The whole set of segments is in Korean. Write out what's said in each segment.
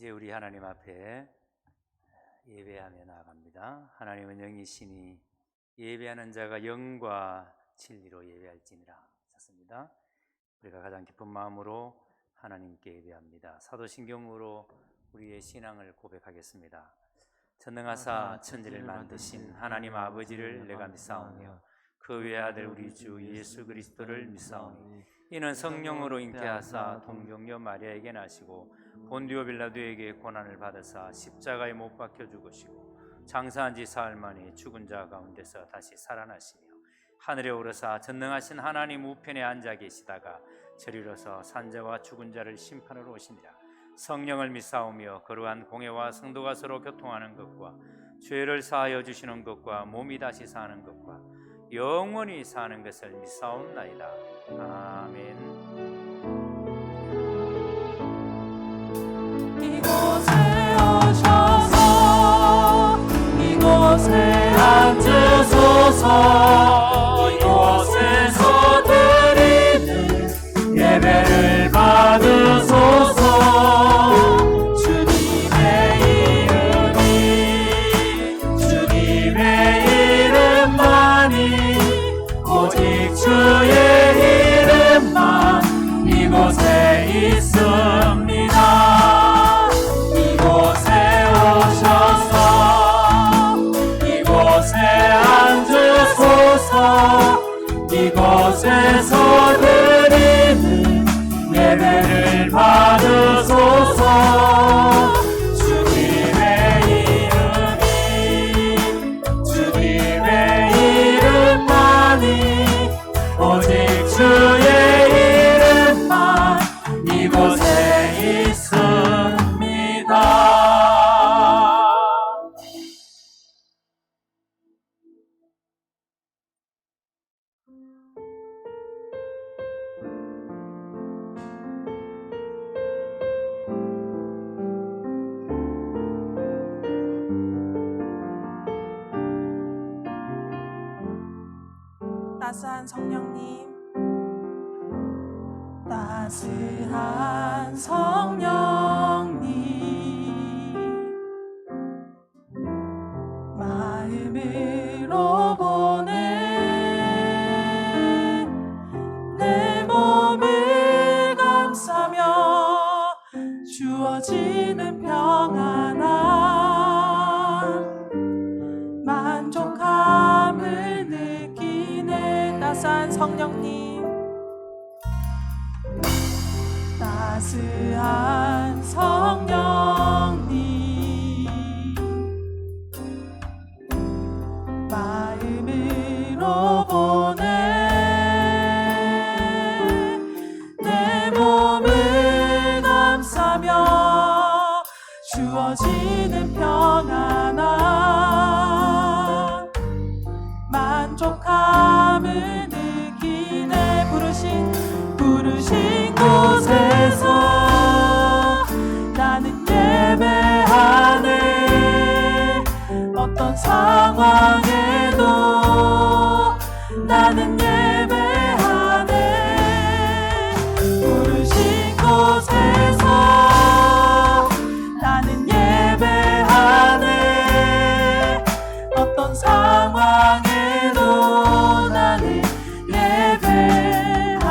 이제 우리 하나님 앞에 예배하며 나아갑니다. 하나님은 영이시니 예배하는 자가 영과 진리로 예배할지니라 하셨습니다. 우리가 가장 기쁜 마음으로 하나님께 예배합니다. 사도신경으로 우리의 신앙을 고백하겠습니다. 전능하사 천지를 만드신 하나님 아버지를 내가 믿사오며 그 외아들 우리 주 예수 그리스도를 믿사오니 이는 성령으로 잉태하사 동정녀 마리아에게 나시고 본디오 빌라도에게 고난을 받으사 십자가에 못 박혀 죽으시고 장사한 지 사흘 만에 죽은 자 가운데서 다시 살아나시며 하늘에 오르사 전능하신 하나님 우편에 앉아 계시다가 저리로서 산자와 죽은 자를 심판하러 오시니라. 성령을 믿사오며 거룩한 공회와 성도가 서로 교통하는 것과 죄를 사하여 주시는 것과 몸이 다시 사는 것과 영원히 사는 것을 믿사옵나이다. 아멘. 이곳에 오셔서 이곳에 앉으소서. 이곳에서 드리는 예배를 받으소서. 주님의 이름이 주님의 이름만이 오직 주의 이름만 이곳에 있습니다. 이곳에 오셔서 이곳에 앉으소서. 이곳에서 드리는 예배를 받으소서. 주님의 이름만이 오직 주의 이름만 이곳에 있습니다. 따스한 성령님, 따스한 성령님, 마음으로 보내 내 몸을 감싸며 주어지는 평안함 만족함을 느끼네. 따스한 성령님, 따스한 성령님, 마음으로 보내 내 몸을 감싸며 주어지는 평안함 만족함을 느끼네. 부르신 곳에서 나는 예배하네. 어떤 상황에도 나는 예배하네. 부르신 곳에서 나는 예배하네. 어떤 상황에도 나는 예배하네.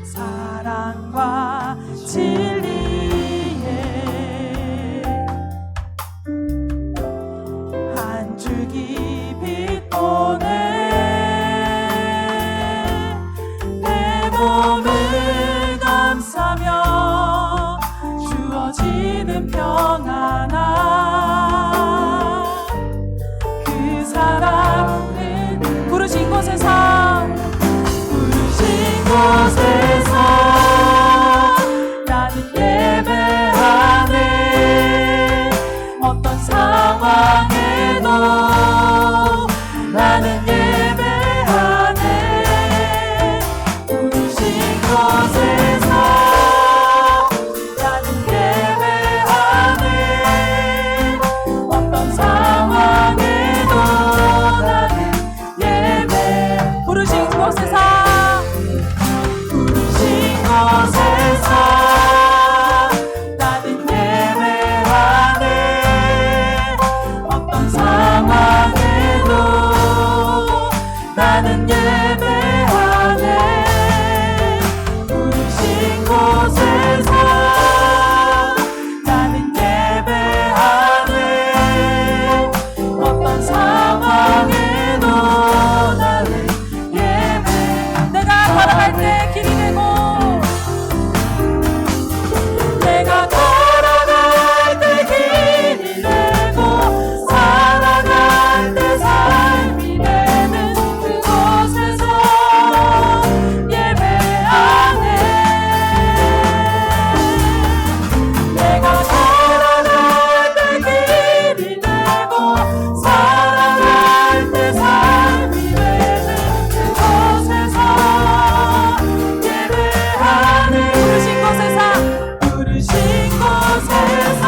사랑과 진리에 한 줄기 빛 보내 내 몸을 감싸며 주어지는 평안함 그 사랑을 부르신 곳에서 나는 예배하네. 어떤 상황에도 나는 예배하네. 부르신 곳에서 나는 예배하네. 어떤 상황에도 나는 예배. 부르신 곳에서 나는 예배하네 부르신 곳에서 나는 예배하네 어떤 상황에도 나는 예배 내가 걸어갈 때 길이 되고 내가 걸어갈 때 길이 되고 살아갈 때 삶이 되는 그곳에서 예배하네 내가 걸어갈 때 길이 되고 살아갈 때 삶이 되는 그곳에서 예배하네 부르신 곳에서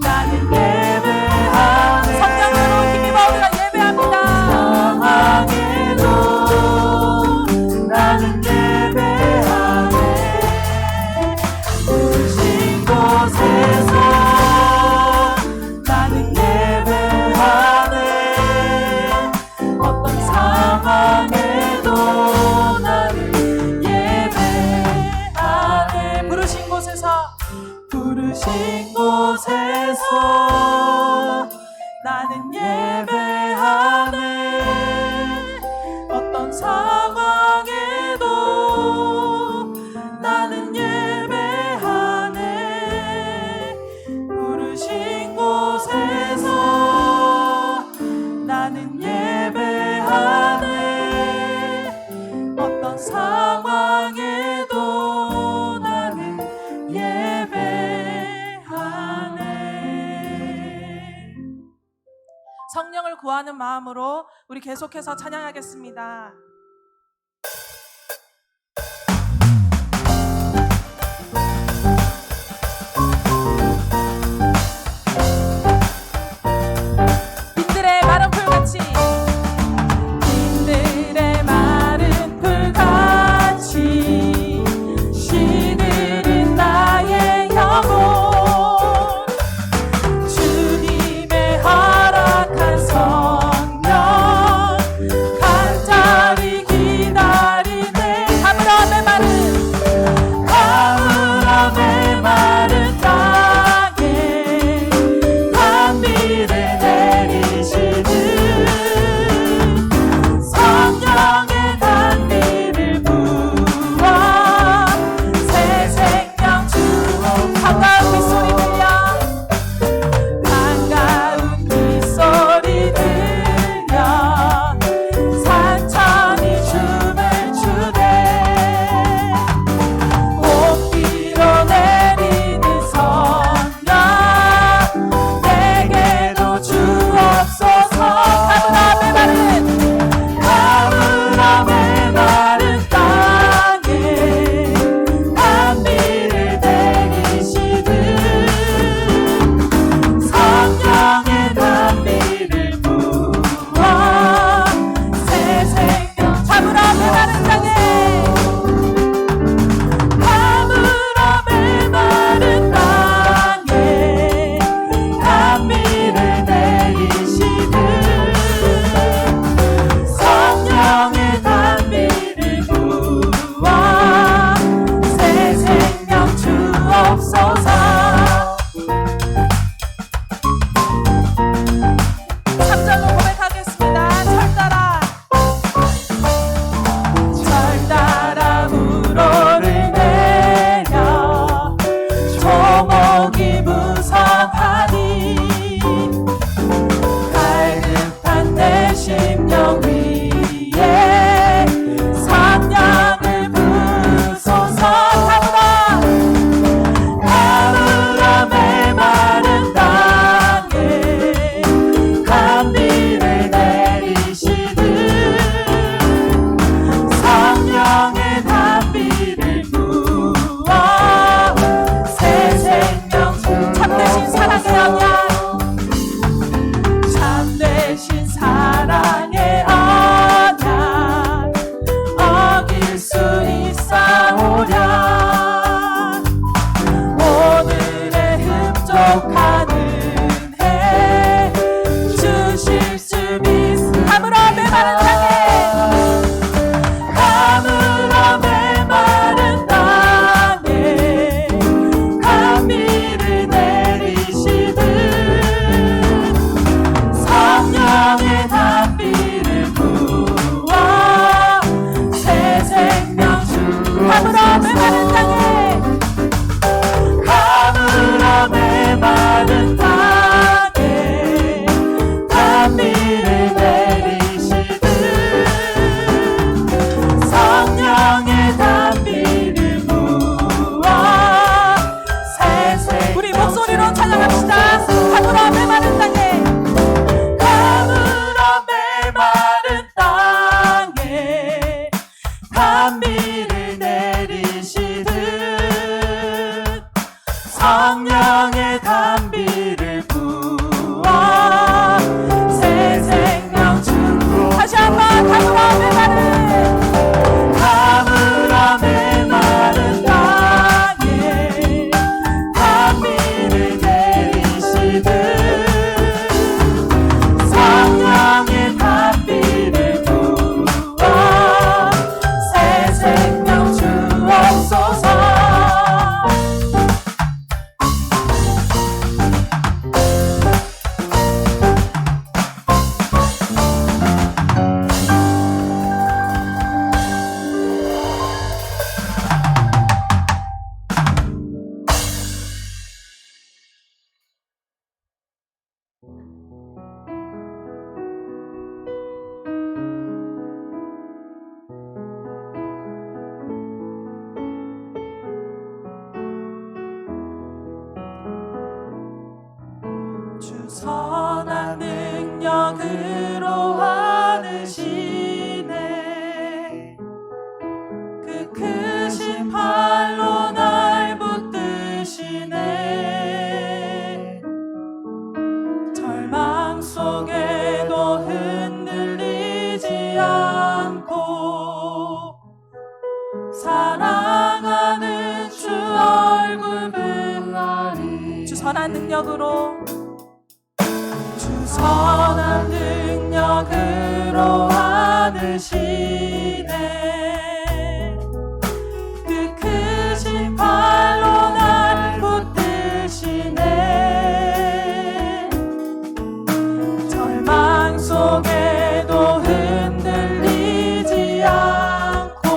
나는 예배하네 성령으로 힘입어 우리가 예배합니다 상황에도 나는 예배하네 부르신 곳에서 나는 예배하네 어떤 상황에도 나는 예배하네 부르신 곳에서 나는 예배하네 어떤 상황에도 나는 예배하네 부르신 곳에서 나는 예배하네 어떤 상황에도 나는 예배하네 성령을 구하는 마음으로 우리 계속해서 찬양하겠습니다. 빈들의 마른 풀같이 빈들의 마른 풀같이 시들은 나의 영혼 주님의 허락한 성령 간절히 선한 능력으로 주 선한 능력으로 안으시네 그 크신 팔로 날 붙드시네 절망 속에도 흔들리지 않고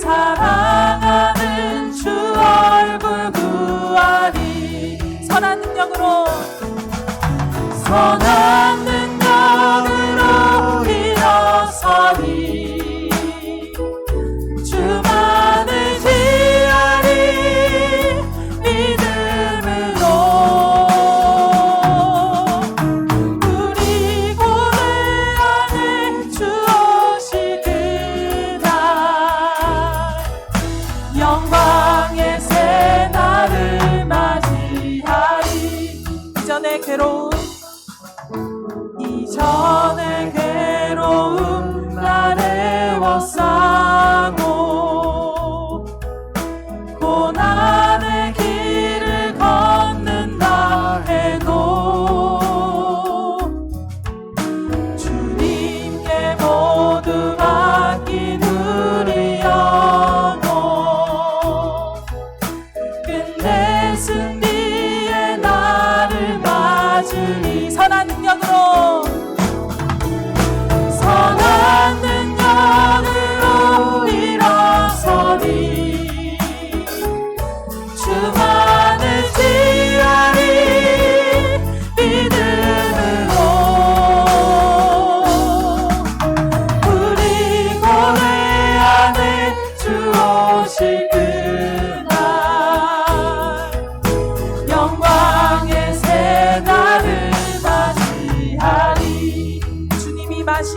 사랑하는 주 얼굴 구하리 선한 능력으로 선한 능력으로 일어서리 주만을 지하리 믿음으로 우리 고뇌 안에 주 오시는 날 영광의 새 날을 맞이하리 이전의 괴로움 날 애워싸고 고난의 길을 걷는다 해도 주님께 모두 맡긴 우리 영혼 끝내 승리의 날을 맞으리 선한 능력으로 선한 능력으로 일어서리 주만을 지하리 믿음으로 우리 고뇌 안에 주 오실 그날 영광의 새 날을 맞이하리 주님이 마신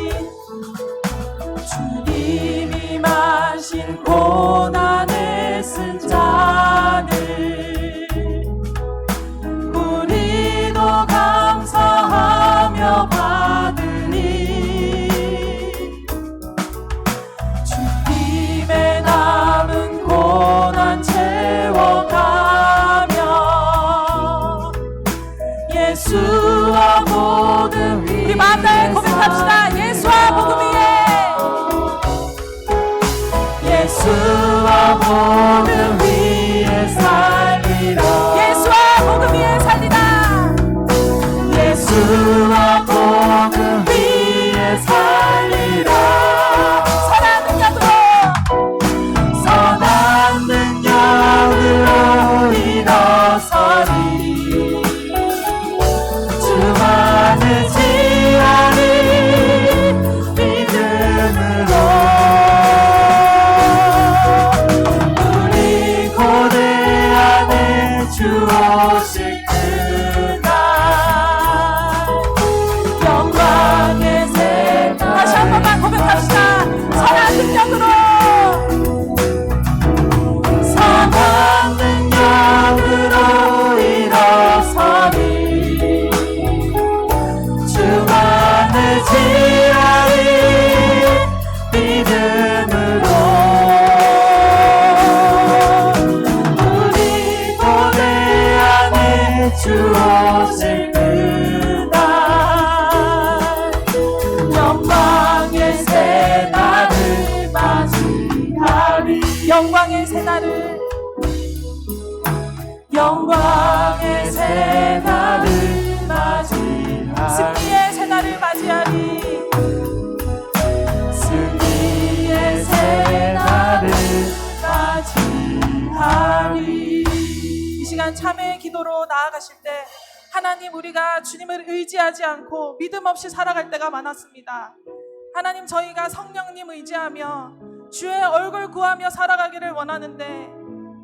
고난의 쓴 잔을 우리도 감사하며 받으리 주님의 남은 고난 채워가며 예수와 모든 우리 마음 다해 고백합시다 예수와 복음 위에 예수와 복음 위에 살리라 예수와 복음 위에 살리라 예수와 복음 위에 살리라 선한 능력으로 일어서리 주만을 지하리 믿음으로 주 오실 그날 영광의 새 다시 한 번만 고백합시다 선한 능력으로 선한 능력으로 일어서리 주만을 지하리 믿음으로 주 오실 그날 영광의 새 날을 맞이하리 영광의 새 날을 맞이하리 승리의 새 날을 맞이하리 승리의 새 날을 맞이하리 이 시간 참회의 기도로 나아가실 때 하나님 우리가 주님을 의지하지 않고 믿음 없이 살아갈 때가 많았습니다. 하나님 저희가 성령님 의지하며 주의 얼굴 구하며 살아가기를 원하는데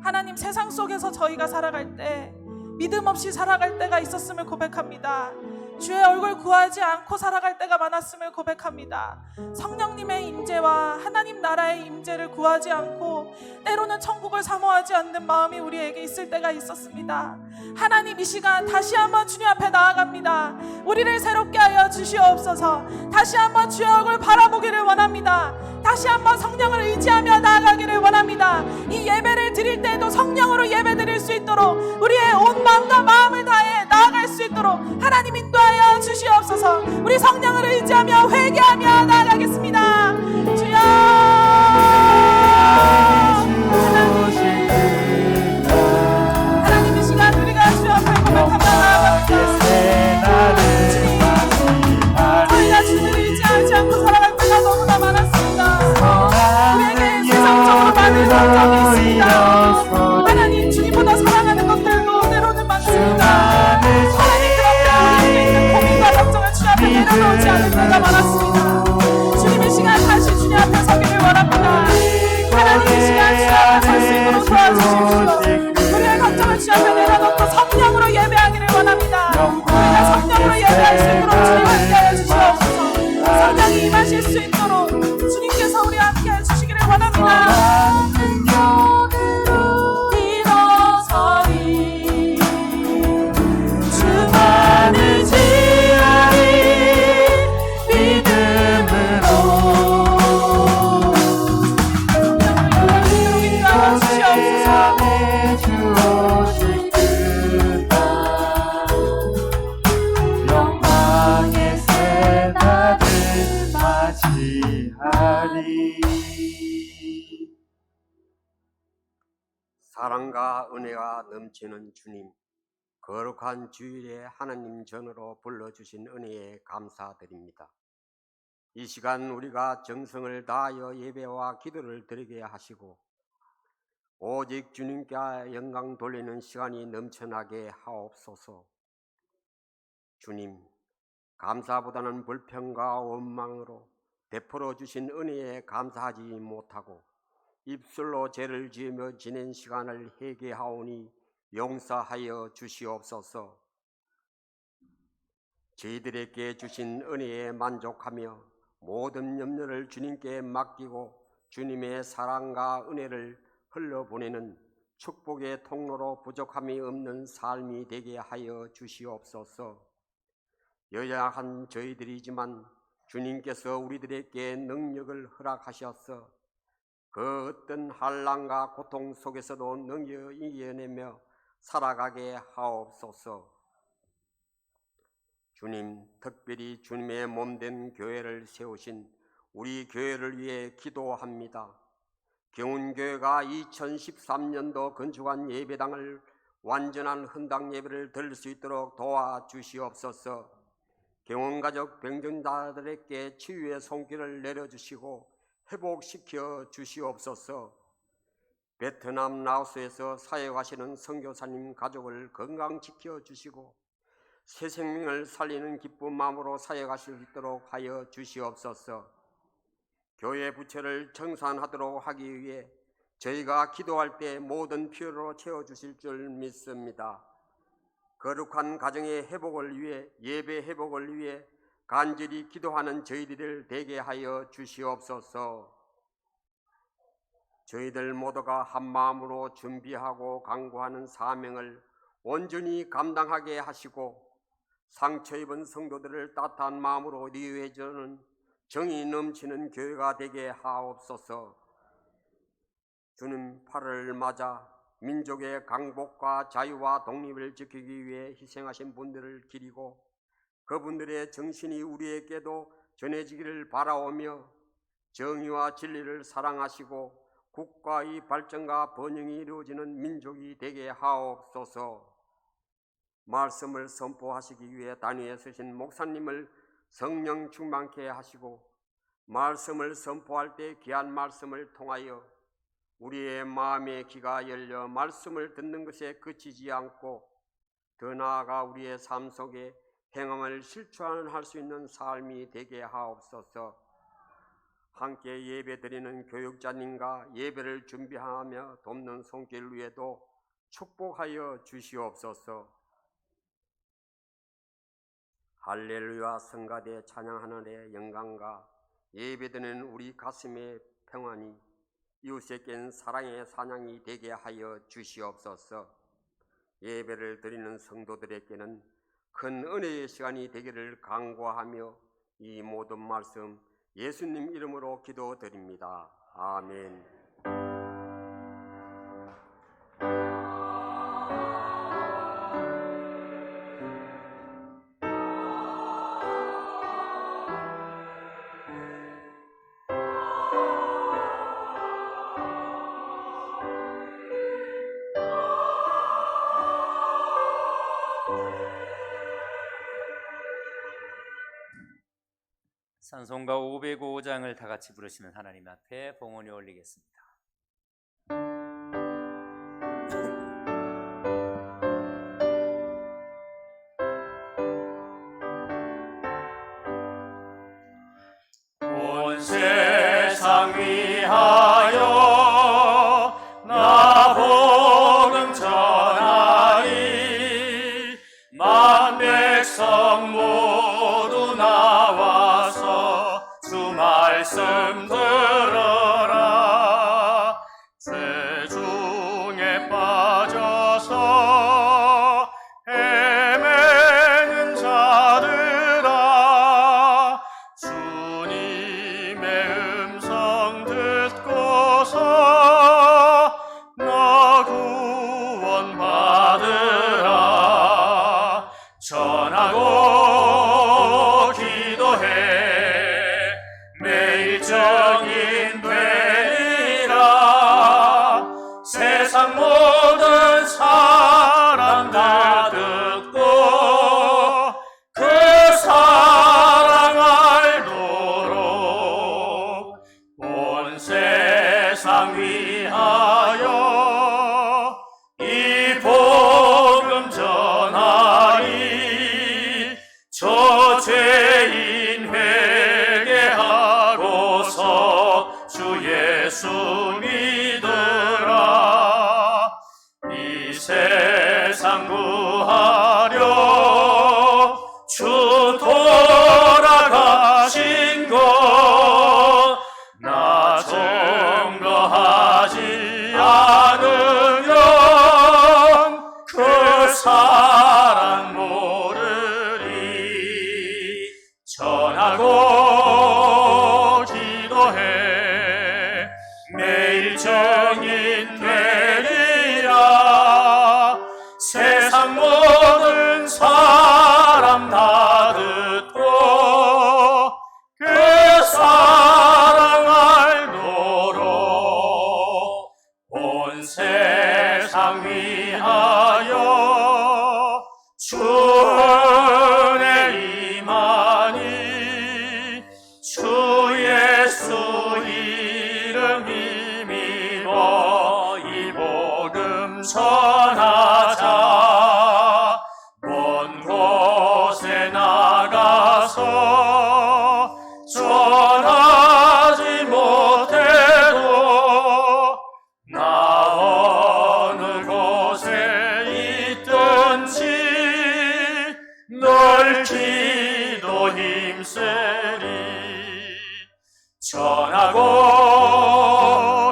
하나님 세상 속에서 저희가 살아갈 때 믿음 없이 살아갈 때가 있었음을 고백합니다. 주의 얼굴 구하지 않고 살아갈 때가 많았음을 고백합니다. 성령님의 임재와 하나님 나라의 임재를 구하지 않고 때로는 천국을 사모하지 않는 마음이 우리에게 있을 때가 있었습니다. 하나님 이 시간 다시 한번 주님 앞에 나아갑니다. 우리를 새롭게 하여 주시옵소서. 다시 한번 주의 얼굴 바라보기를 원합니다. 다시 한번 성령을 의지하며 나아가기를 원합니다. 이 예배를 드릴 때도 오늘도 성령으로 예배드릴 수 있도록 우리의 온 마음과 마음을 다해 나아갈 수 있도록 하나님 인도하여 주시옵소서. 우리 성령을 의지하며 회개하며 나아가겠습니다. 주여 하나님 이 시간 우리가 주 앞에 고백하며 나아갑니다. 저희가 주님을 의지하지 않고 살아갈 때가 너무나 많았습니다. 우리에게 세상적으로 많은 걱정이 있습니다. 하나님 주님보다 사랑하는 것들도 때로는 많습니다. 하나님 그런데 우리에게 있는 고민과 걱정을 주 앞에 내려놓지 않을 때가 많았습니다. 주님 이 시간 다시 주님 앞에 서기를 원합니다. 하나님 이 시간 주 앞에 설 수 있도록 도와주십시오. 우리의 걱정을 주 앞에 내려놓고 성령으로 예배하기를 원합니다. 우리가 성령으로 예배할 수 있도록 주님 함께하여 주시옵소서. 성령이 임하실 수 있도록 주님께서 우리와 함께해 주시기를 원합니다. 일어서리 주만을 지하리 믿음으로 성령으로 인도하여 주시옵소서. 사랑과 은혜가 넘치는 주님, 거룩한 주일에 하나님 전으로 불러주신 은혜에 감사드립니다. 이 시간 우리가 정성을 다하여 예배와 기도를 드리게 하시고 오직 주님께 영광 돌리는 시간이 넘쳐나게 하옵소서. 주님, 감사보다는 불평과 원망으로 베풀어 주신 은혜에 감사하지 못하고 입술로 죄를 지으며 지낸 시간을 회개하오니 용서하여 주시옵소서. 저희들에게 주신 은혜에 만족하며 모든 염려를 주님께 맡기고 주님의 사랑과 은혜를 흘려보내는 축복의 통로로 부족함이 없는 삶이 되게 하여 주시옵소서. 연약한 저희들이지만 주님께서 우리들에게 능력을 허락하셔서 그 어떤 환난과 고통 속에서도 능히 이겨내며 살아가게 하옵소서. 주님, 특별히 주님의 몸된 교회를 세우신 우리 교회를 위해 기도합니다. 경운교회가 2013년도 건축한 예배당을 완전한 헌당 예배를 드릴 수 있도록 도와주시옵소서. 경운가족 병정자들에게 치유의 손길을 내려주시고 회복시켜 주시옵소서. 베트남 라오스에서 사역하시는 선교사님 가족을 건강지켜 주시고 새 생명을 살리는 기쁜 마음으로 사역하실 수 있도록 하여 주시옵소서. 교회 부처를 청산하도록 하기 위해 저희가 기도할 때 모든 필요로 채워주실 줄 믿습니다. 거룩한 가정의 회복을 위해 예배 회복을 위해 간절히 기도하는 저희들을 되게 하여 주시옵소서. 저희들 모두가 한 마음으로 준비하고 강구하는 사명을 온전히 감당하게 하시고 상처 입은 성도들을 따뜻한 마음으로 위로해주는 정이 넘치는 교회가 되게 하옵소서. 주님 8월을 맞아 민족의 강복과 자유와 독립을 지키기 위해 희생하신 분들을 기리고 그분들의 정신이 우리에게도 전해지기를 바라오며 정의와 진리를 사랑하시고 국가의 발전과 번영이 이루어지는 민족이 되게 하옵소서. 말씀을 선포하시기 위해 단위에 서신 목사님을 성령 충만케 하시고 말씀을 선포할 때 귀한 말씀을 통하여 우리의 마음의 귀가 열려 말씀을 듣는 것에 그치지 않고 더 나아가 우리의 삶 속에 행함을 실천할 수 있는 삶이 되게 하옵소서. 함께 예배드리는 교육자님과 예배를 준비하며 돕는 손길 위에도 축복하여 주시옵소서. 할렐루야 성가대 찬양하늘의 영광과 예배드리는 우리 가슴의 평안이 이웃에겐 사랑의 사냥이 되게 하여 주시옵소서. 예배를 드리는 성도들에게는 큰 은혜의 시간이 되기를 간구하며 이 모든 말씀 예수님 이름으로 기도드립니다. 아멘. 찬송가 505장을 다 같이 부르시면 하나님 앞에 봉헌에 올리겠습니다. 온 세상 위하여 나 복음 전하리. 만 백성 모두 나와서 주 말씀 들어라. 죄 중에 빠져서 헤매는 자들아, 주님의 음성 듣고서 너 구원 받으라. 전하고 기도해 매일 증인 되리라. 세상 모든 사람 다 듣고 그 사랑 알도록 온 세상 위하여 이 복음 전하리. 저 죄인 회개하고서 주 예수 믿으라. 이 세상 구하려 주 돌아가신 것 나 증거하지 않으면 그 사랑 모르리. 전하고 기도해 매일 증인 되리라. 세상 모든 사람 다 듣고 그 사랑 알도록 온 세상 위하여 주 은혜 임하니. 주 예수 이름 힘입어 이 복음 전하자. 먼 곳에 나가서 전하지 못해도 나 어느 곳에 있든지 늘 기도 힘쓰리. 전하고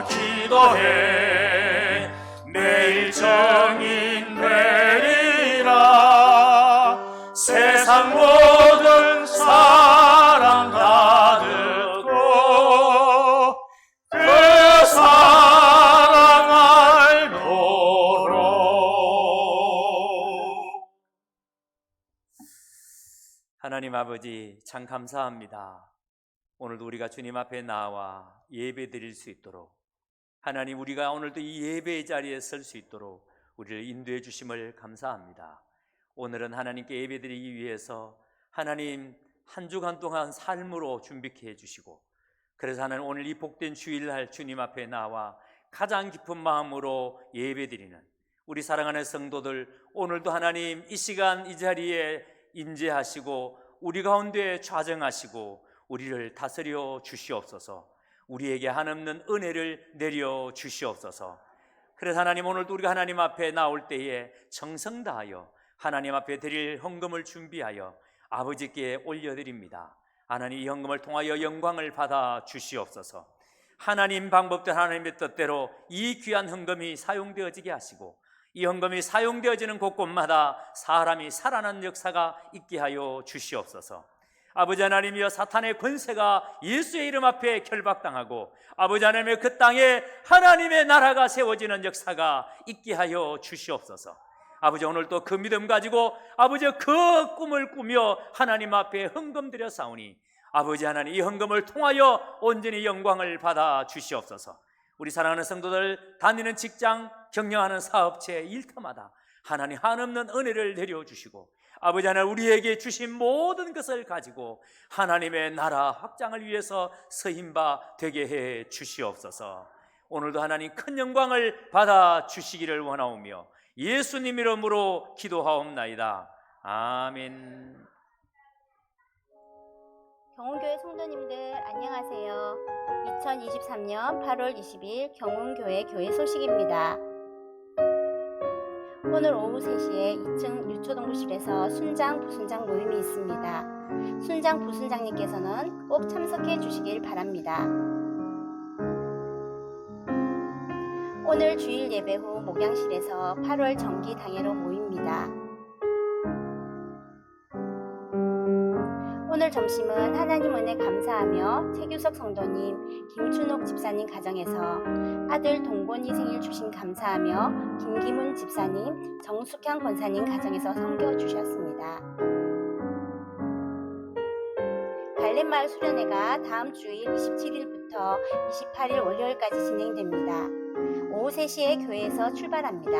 기도해 매일 증인 되리라. 세상 모든 사람 다 듣고 그 사랑 알도록. 하나님 아버지, 참 감사합니다. 오늘도 우리가 주님 앞에 나와 예배 드릴 수 있도록, 하나님 우리가 오늘도 이 예배의 자리에 설 수 있도록 우리를 인도해 주심을 감사합니다. 오늘은 하나님께 예배 드리기 위해서 하나님 한 주간 동안 삶으로 준비해 주시고, 그래서 하나님 오늘 이 복된 주일날 주님 앞에 나와 가장 깊은 마음으로 예배 드리는 우리 사랑하는 성도들, 오늘도 하나님 이 시간 이 자리에 임재하시고 우리 가운데 좌정하시고 우리를 다스려 주시옵소서. 우리에게 한없는 은혜를 내려 주시옵소서. 그래서 하나님 오늘도 우리가 하나님 앞에 나올 때에 정성 다하여 하나님 앞에 드릴 헌금을 준비하여 아버지께 올려드립니다. 하나님 이 헌금을 통하여 영광을 받아 주시옵소서. 하나님 방법대로 하나님의 뜻대로 이 귀한 헌금이 사용되어지게 하시고, 이 헌금이 사용되어지는 곳곳마다 사람이 살아나는 역사가 있게 하여 주시옵소서. 아버지 하나님이여, 사탄의 권세가 예수의 이름 앞에 결박당하고 아버지 하나님의 그 땅에 하나님의 나라가 세워지는 역사가 있게 하여 주시옵소서. 아버지 오늘도 그 믿음 가지고 아버지 그 꿈을 꾸며 하나님 앞에 헌금 드려 싸우니 아버지 하나님 이 헌금을 통하여 온전히 영광을 받아 주시옵소서. 우리 사랑하는 성도들, 다니는 직장, 경영하는 사업체, 일터마다 하나님 한없는 은혜를 내려주시고 아버지 하나님, 우리에게 주신 모든 것을 가지고 하나님의 나라 확장을 위해서 서임바 되게 해 주시옵소서. 오늘도 하나님 큰 영광을 받아 주시기를 원하오며 예수님 이름으로 기도하옵나이다. 아멘. 경운교회 성도님들 안녕하세요. 2023년 8월 20일 경운교회 교회 소식입니다. 오늘 오후 3시에 2층 유초동부실에서 순장, 부순장 모임이 있습니다. 순장, 부순장님께서는 꼭 참석해 주시길 바랍니다. 오늘 주일 예배 후 목양실에서 8월 정기 당회로 모입니다. 오늘 점심은 하나님 은혜 감사하며 최규석 성도님, 김춘옥 집사님 가정에서 아들 동건이 생일 주신 감사하며 김기문 집사님, 정숙향 권사님 가정에서 성교 주셨습니다. 갈렛마을 수련회가 다음 주일 27일부터 28일 월요일까지 진행됩니다. 오후 3시에 교회에서 출발합니다.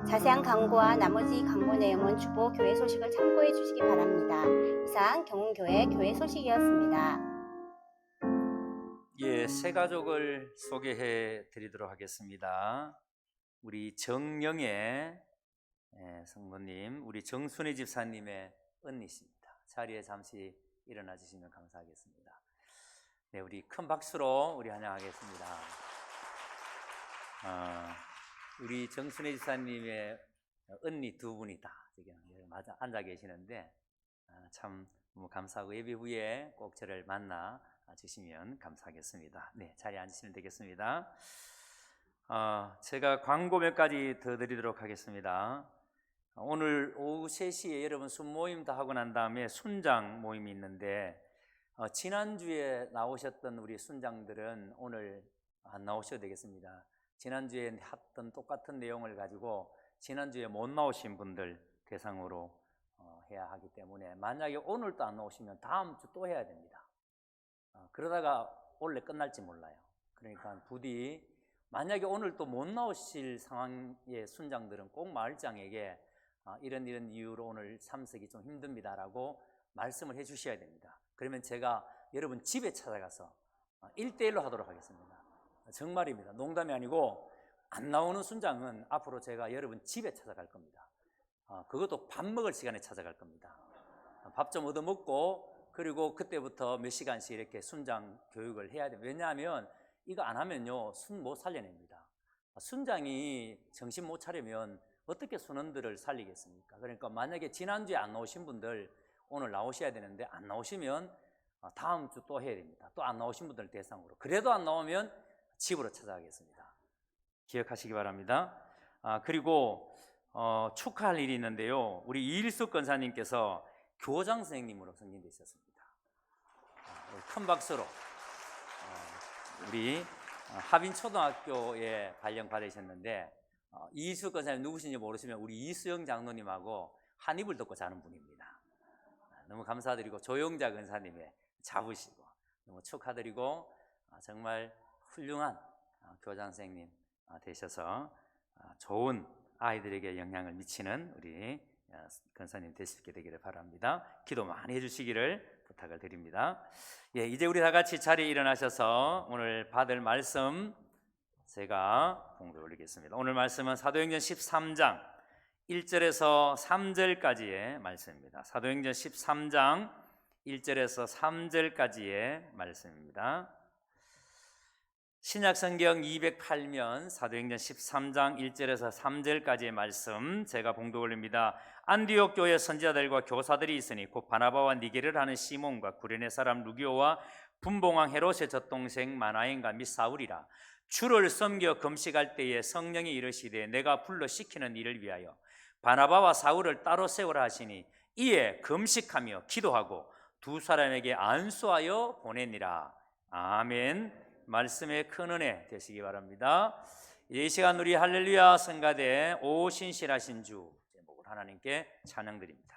자세한 광고와 나머지 광고 내용은 주보 교회 소식을 참고해 주시기 바랍니다. 이상 경운교회 교회 소식이었습니다. 예, 세 가족을 소개해 드리도록 하겠습니다. 우리 정영애 성모님, 우리 정순희 집사님의 언니십니다. 자리에 잠시 일어나 주시면 감사하겠습니다. 네, 우리 큰 박수로 우리 환영하겠습니다. 우리 정순혜 집사님의 언니 두 분이 다 지금 앉아 계시는데 참 너무 감사하고 예배 후에 꼭 저를 만나 주시면 감사하겠습니다. 네, 자리에 앉으시면 되겠습니다. 제가 광고 몇 가지 더 드리도록 하겠습니다. 오늘 오후 3시에 여러분 순모임 다 하고 난 다음에 순장 모임이 있는데 지난주에 나오셨던 우리 순장들은 오늘 안 나오셔도 되겠습니다. 지난주에 했던 똑같은 내용을 가지고 지난주에 못 나오신 분들 대상으로 해야 하기 때문에 만약에 오늘 또 안 나오시면 다음 주 또 해야 됩니다. 그러다가 원래 끝날지 몰라요. 그러니까 부디 만약에 오늘 또 못 나오실 상황의 순장들은 꼭 마을장에게 이런 이유로 오늘 참석이 좀 힘듭니다라고 말씀을 해 주셔야 됩니다. 그러면 제가 여러분 집에 찾아가서 1대1로 하도록 하겠습니다. 정말입니다. 농담이 아니고 안 나오는 순장은 앞으로 제가 여러분 집에 찾아갈 겁니다. 그것도 밥 먹을 시간에 찾아갈 겁니다. 밥 좀 얻어먹고 그리고 그때부터 몇 시간씩 이렇게 순장 교육을 해야 돼요. 왜냐하면 이거 안 하면요 순 못 살려냅니다. 순장이 정신 못 차리면 어떻게 순원들을 살리겠습니까? 그러니까 만약에 지난주에 안 나오신 분들 오늘 나오셔야 되는데 안 나오시면 다음 주 또 해야 됩니다. 또 안 나오신 분들 대상으로. 그래도 안 나오면 집으로 찾아가겠습니다. 기억하시기 바랍니다. 그리고 축하할 일이 있는데요. 우리 이일숙 권사님께서 교장 선생님으로 선임되셨습니다. 큰 박수로 우리 하빈초등학교에 발령 받으셨는데 이일숙 권사님 누구신지 모르시면 우리 이수영 장로님하고 한 입을 덮고 자는 분입니다. 너무 감사드리고 조영자 권사님의 자부시고 너무 축하드리고 정말 훌륭한 교장 선생님 되셔서 좋은 아이들에게 영향을 미치는 우리 권사님 되시게 되기를 바랍니다. 기도 많이 해주시기를 부탁을 드립니다. 예, 이제 우리 다 같이 자리에 일어나셔서 오늘 받을 말씀 제가 공부해 올리겠습니다. 오늘 말씀은 사도행전 13장 1절에서 3절까지의 말씀입니다. 사도행전 13장 1절에서 3절까지의 말씀입니다. 신약성경 208면 사도행전 13장 1절에서 3절까지의 말씀 제가 봉독 올립니다. 안디옥 교회 선지자들과 교사들이 있으니 곧 바나바와 니게를 하는 시몬과 구레네 사람 루기오와 분봉왕 헤롯의 젖동생 마나엔과 및 사울이라. 주를 섬겨 금식할 때에 성령이 이르시되 내가 불러 시키는 일을 위하여 바나바와 사울을 따로 세우라 하시니 이에 금식하며 기도하고 두 사람에게 안수하여 보내니라. 아멘. 말씀의 큰 은혜 되시기 바랍니다. 이 시간 우리 할렐루야 성가대 오 신실하신 주 제목을 하나님께 찬양드립니다.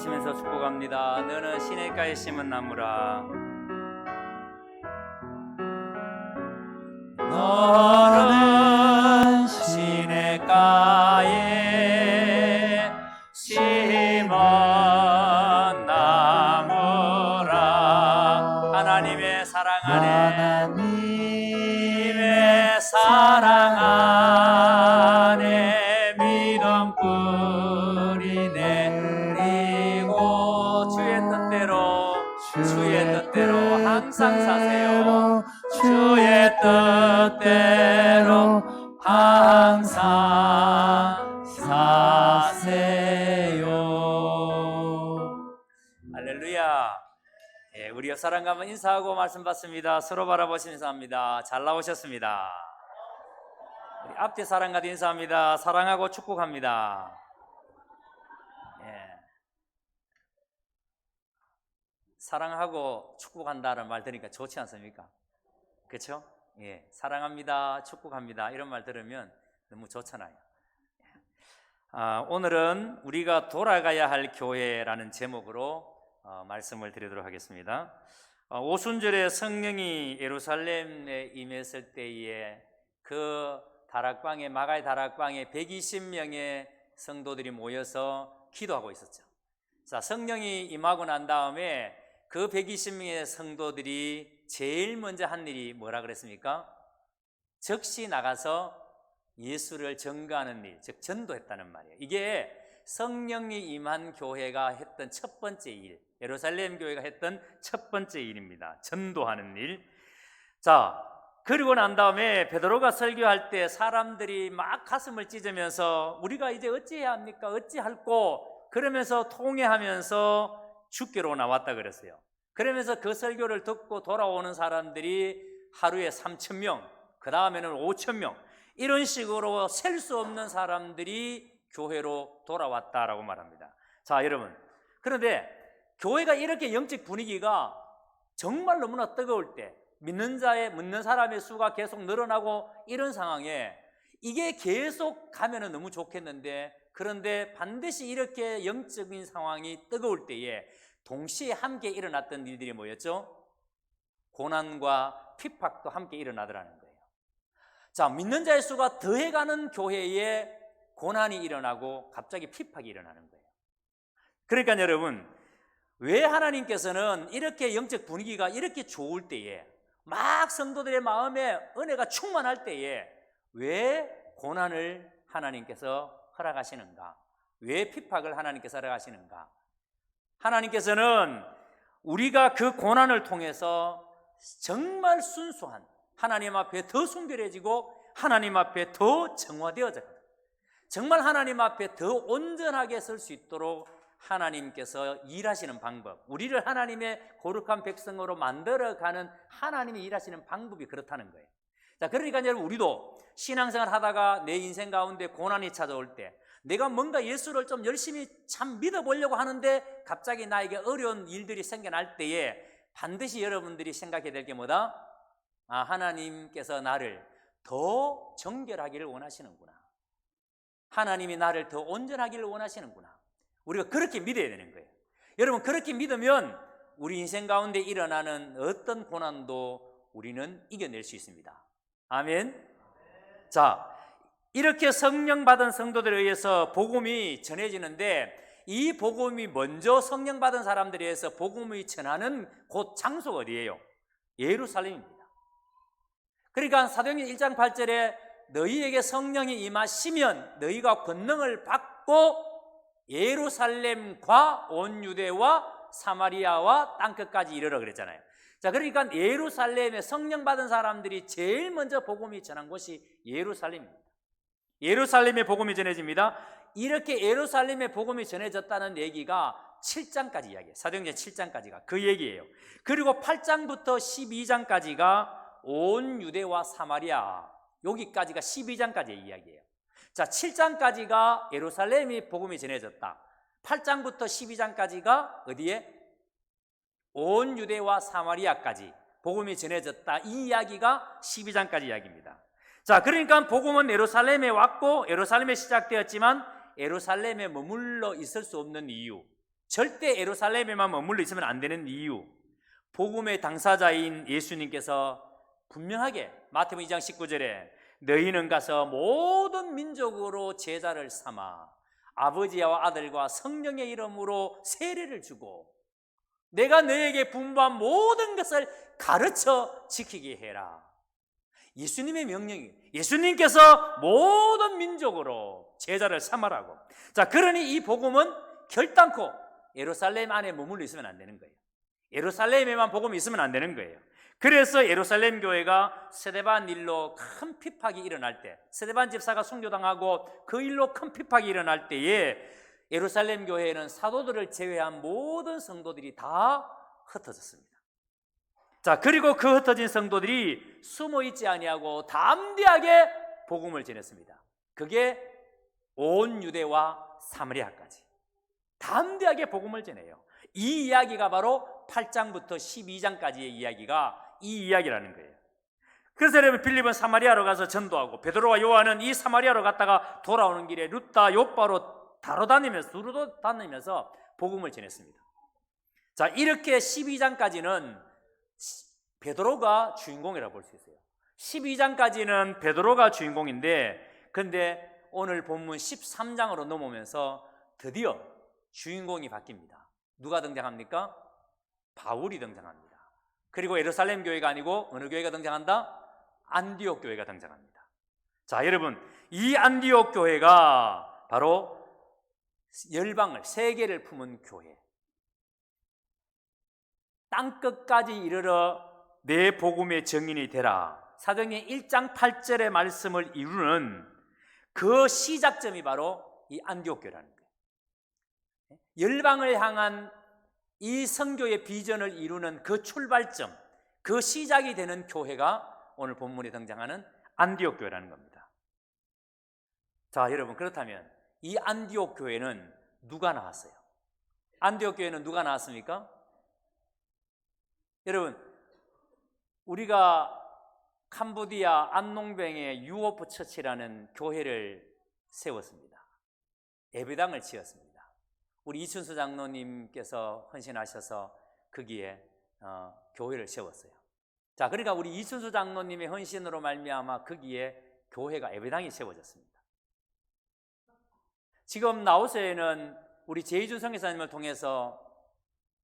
바라보시면서 축복합니다. 너는 시냇가에 심은 나무라. 너는 시냇가에 심은 나무라. 하나님의 사랑 안에, 하나님의 사랑 안에 믿음 뿌리 내리고 주의 뜻대로 항상 사세요. 주의 뜻대로 항상 사세요. 할렐루야. 예, 우리 옆 사람과 한번 인사하고 말씀 받습니다. 서로 바라보시면서 합니다. 잘 나오셨습니다. 우리 앞뒤 사람과도 인사합니다. 사랑하고 축복합니다. 예. 사랑하고 축복한다는 말 들으니까 좋지 않습니까? 그렇죠? 예, 사랑합니다, 축복합니다 이런 말 들으면 너무 좋잖아요. 오늘은 우리가 돌아가야 할 교회라는 제목으로 말씀을 드리도록 하겠습니다. 오순절에 성령이 예루살렘에 임했을 때에 그 다락방에, 마가의 다락방에 120명의 성도들이 모여서 기도하고 있었죠. 자, 성령이 임하고 난 다음에 그 120명의 성도들이 제일 먼저 한 일이 뭐라 그랬습니까? 즉시 나가서 예수를 전가하는 일, 즉 전도했다는 말이에요. 이게 성령이 임한 교회가 했던 첫 번째 일, 예루살렘 교회가 했던 첫 번째 일입니다. 전도하는 일. 자, 그리고 난 다음에 베드로가 설교할 때 사람들이 막 가슴을 찢으면서 우리가 이제 어찌해야 합니까? 어찌할꼬? 그러면서 통회하면서 주께로 나왔다 그랬어요. 그러면서 그 설교를 듣고 돌아오는 사람들이 하루에 3,000명, 그 다음에는 5,000명, 이런 식으로 셀 수 없는 사람들이 교회로 돌아왔다라고 말합니다. 자, 여러분, 그런데 교회가 이렇게 영적 분위기가 정말 너무나 뜨거울 때, 믿는 사람의 수가 계속 늘어나고 이런 상황에 이게 계속 가면은 너무 좋겠는데, 그런데 반드시 이렇게 영적인 상황이 뜨거울 때에 동시에 함께 일어났던 일들이 뭐였죠? 고난과 핍박도 함께 일어나더라는 거예요. 자, 믿는 자의 수가 더해가는 교회에 고난이 일어나고 갑자기 핍박이 일어나는 거예요. 그러니까 여러분, 왜 하나님께서는 이렇게 영적 분위기가 이렇게 좋을 때에, 막 성도들의 마음에 은혜가 충만할 때에 왜 고난을 하나님께서 허락하시는가? 왜 핍박을 하나님께서 허락하시는가? 하나님께서는 우리가 그 고난을 통해서 정말 순수한 하나님 앞에 더 순결해지고 하나님 앞에 더 정화되어져, 정말 하나님 앞에 더 온전하게 설 수 있도록 하나님께서 일하시는 방법, 우리를 하나님의 거룩한 백성으로 만들어가는 하나님이 일하시는 방법이 그렇다는 거예요. 자, 그러니까 여러분, 우리도 신앙생활 하다가 내 인생 가운데 고난이 찾아올 때, 내가 뭔가 예수를 좀 열심히 참 믿어보려고 하는데 갑자기 나에게 어려운 일들이 생겨날 때에 반드시 여러분들이 생각해야 될 게 뭐다? 아, 하나님께서 나를 더 정결하기를 원하시는구나. 하나님이 나를 더 온전하기를 원하시는구나. 우리가 그렇게 믿어야 되는 거예요. 여러분, 그렇게 믿으면 우리 인생 가운데 일어나는 어떤 고난도 우리는 이겨낼 수 있습니다. 아멘. 자, 이렇게 성령 받은 성도들에 의해서 복음이 전해지는데, 이 복음이 먼저 성령 받은 사람들에 의해서 복음이 전하는 곳 장소가 어디예요? 예루살렘입니다. 그러니까 사도행전 1장 8절에 너희에게 성령이 임하시면 너희가 권능을 받고 예루살렘과 온 유대와 사마리아와 땅끝까지 이르러 그랬잖아요. 자, 그러니까 예루살렘에 성령 받은 사람들이 제일 먼저 복음이 전한 곳이 예루살렘입니다. 예루살렘에 복음이 전해집니다. 이렇게 예루살렘에 복음이 전해졌다는 얘기가 7장까지 이야기해요. 사도행전 7장까지가 그 얘기예요. 그리고 8장부터 12장까지가 온 유대와 사마리아, 여기까지가 12장까지의 이야기예요. 자, 7장까지가 예루살렘이 복음이 전해졌다. 8장부터 12장까지가 어디에? 온 유대와 사마리아까지 복음이 전해졌다. 이 이야기가 12장까지 이야기입니다. 자, 그러니까 복음은 예루살렘에 왔고 예루살렘에 시작되었지만 예루살렘에 머물러 있을 수 없는 이유, 절대 예루살렘에만 머물러 있으면 안 되는 이유, 복음의 당사자인 예수님께서 분명하게 마태복음 2장 19절에 너희는 가서 모든 민족으로 제자를 삼아 아버지와 아들과 성령의 이름으로 세례를 주고 내가 너에게 분부한 모든 것을 가르쳐 지키게 해라. 예수님의 명령이에요. 예수님께서 모든 민족으로 제자를 삼으라고. 자, 그러니 이 복음은 결단코 예루살렘 안에 머물러 있으면 안 되는 거예요. 예루살렘에만 복음이 있으면 안 되는 거예요. 그래서 예루살렘 교회가 스데반 일로 큰 핍박이 일어날 때, 스데반 집사가 순교당하고 그 일로 큰 핍박이 일어날 때에 예루살렘 교회에는 사도들을 제외한 모든 성도들이 다 흩어졌습니다. 자, 그리고 그 흩어진 성도들이 숨어 있지 아니하고 담대하게 복음을 전했습니다. 그게 온 유대와 사마리아까지 담대하게 복음을 전해요. 이 이야기가 바로 8장부터 12장까지의 이야기가 이 이야기라는 거예요. 그래서 여러분, 빌립은 사마리아로 가서 전도하고 베드로와 요한은 이 사마리아로 갔다가 돌아오는 길에 룻다 요바로 두루 다니면서 복음을 전했습니다. 자, 이렇게 12장까지는 베드로가 주인공이라고 볼 수 있어요. 12장까지는 베드로가 주인공인데, 근데 오늘 본문 13장으로 넘어오면서 드디어 주인공이 바뀝니다. 누가 등장합니까? 바울이 등장합니다. 그리고 예루살렘 교회가 아니고 어느 교회가 등장한다? 안디옥 교회가 등장합니다. 자, 여러분, 이 안디옥 교회가 바로 열방을, 세계를 품은 교회, 땅끝까지 이르러 내 복음의 증인이 되라, 사도행전 1장 8절의 말씀을 이루는 그 시작점이 바로 이 안디옥 교회라는 거예요. 열방을 향한 이 선교의 비전을 이루는 그 출발점, 그 시작이 되는 교회가 오늘 본문에 등장하는 안디옥 교회라는 겁니다. 자, 여러분, 그렇다면 이 안디옥 교회는 누가 나왔어요? 안디옥 교회는 누가 나왔습니까? 여러분, 우리가 캄보디아 안농뱅에 유오프 처치라는 교회를 세웠습니다. 예배당을 지었습니다. 우리 이춘수 장로님께서 헌신하셔서 거기에 교회를 세웠어요. 자, 그러니까 우리 이춘수 장로님의 헌신으로 말미암아 거기에 교회가, 예배당이 세워졌습니다. 지금 라오스에는 우리 제이준 선교사님을 통해서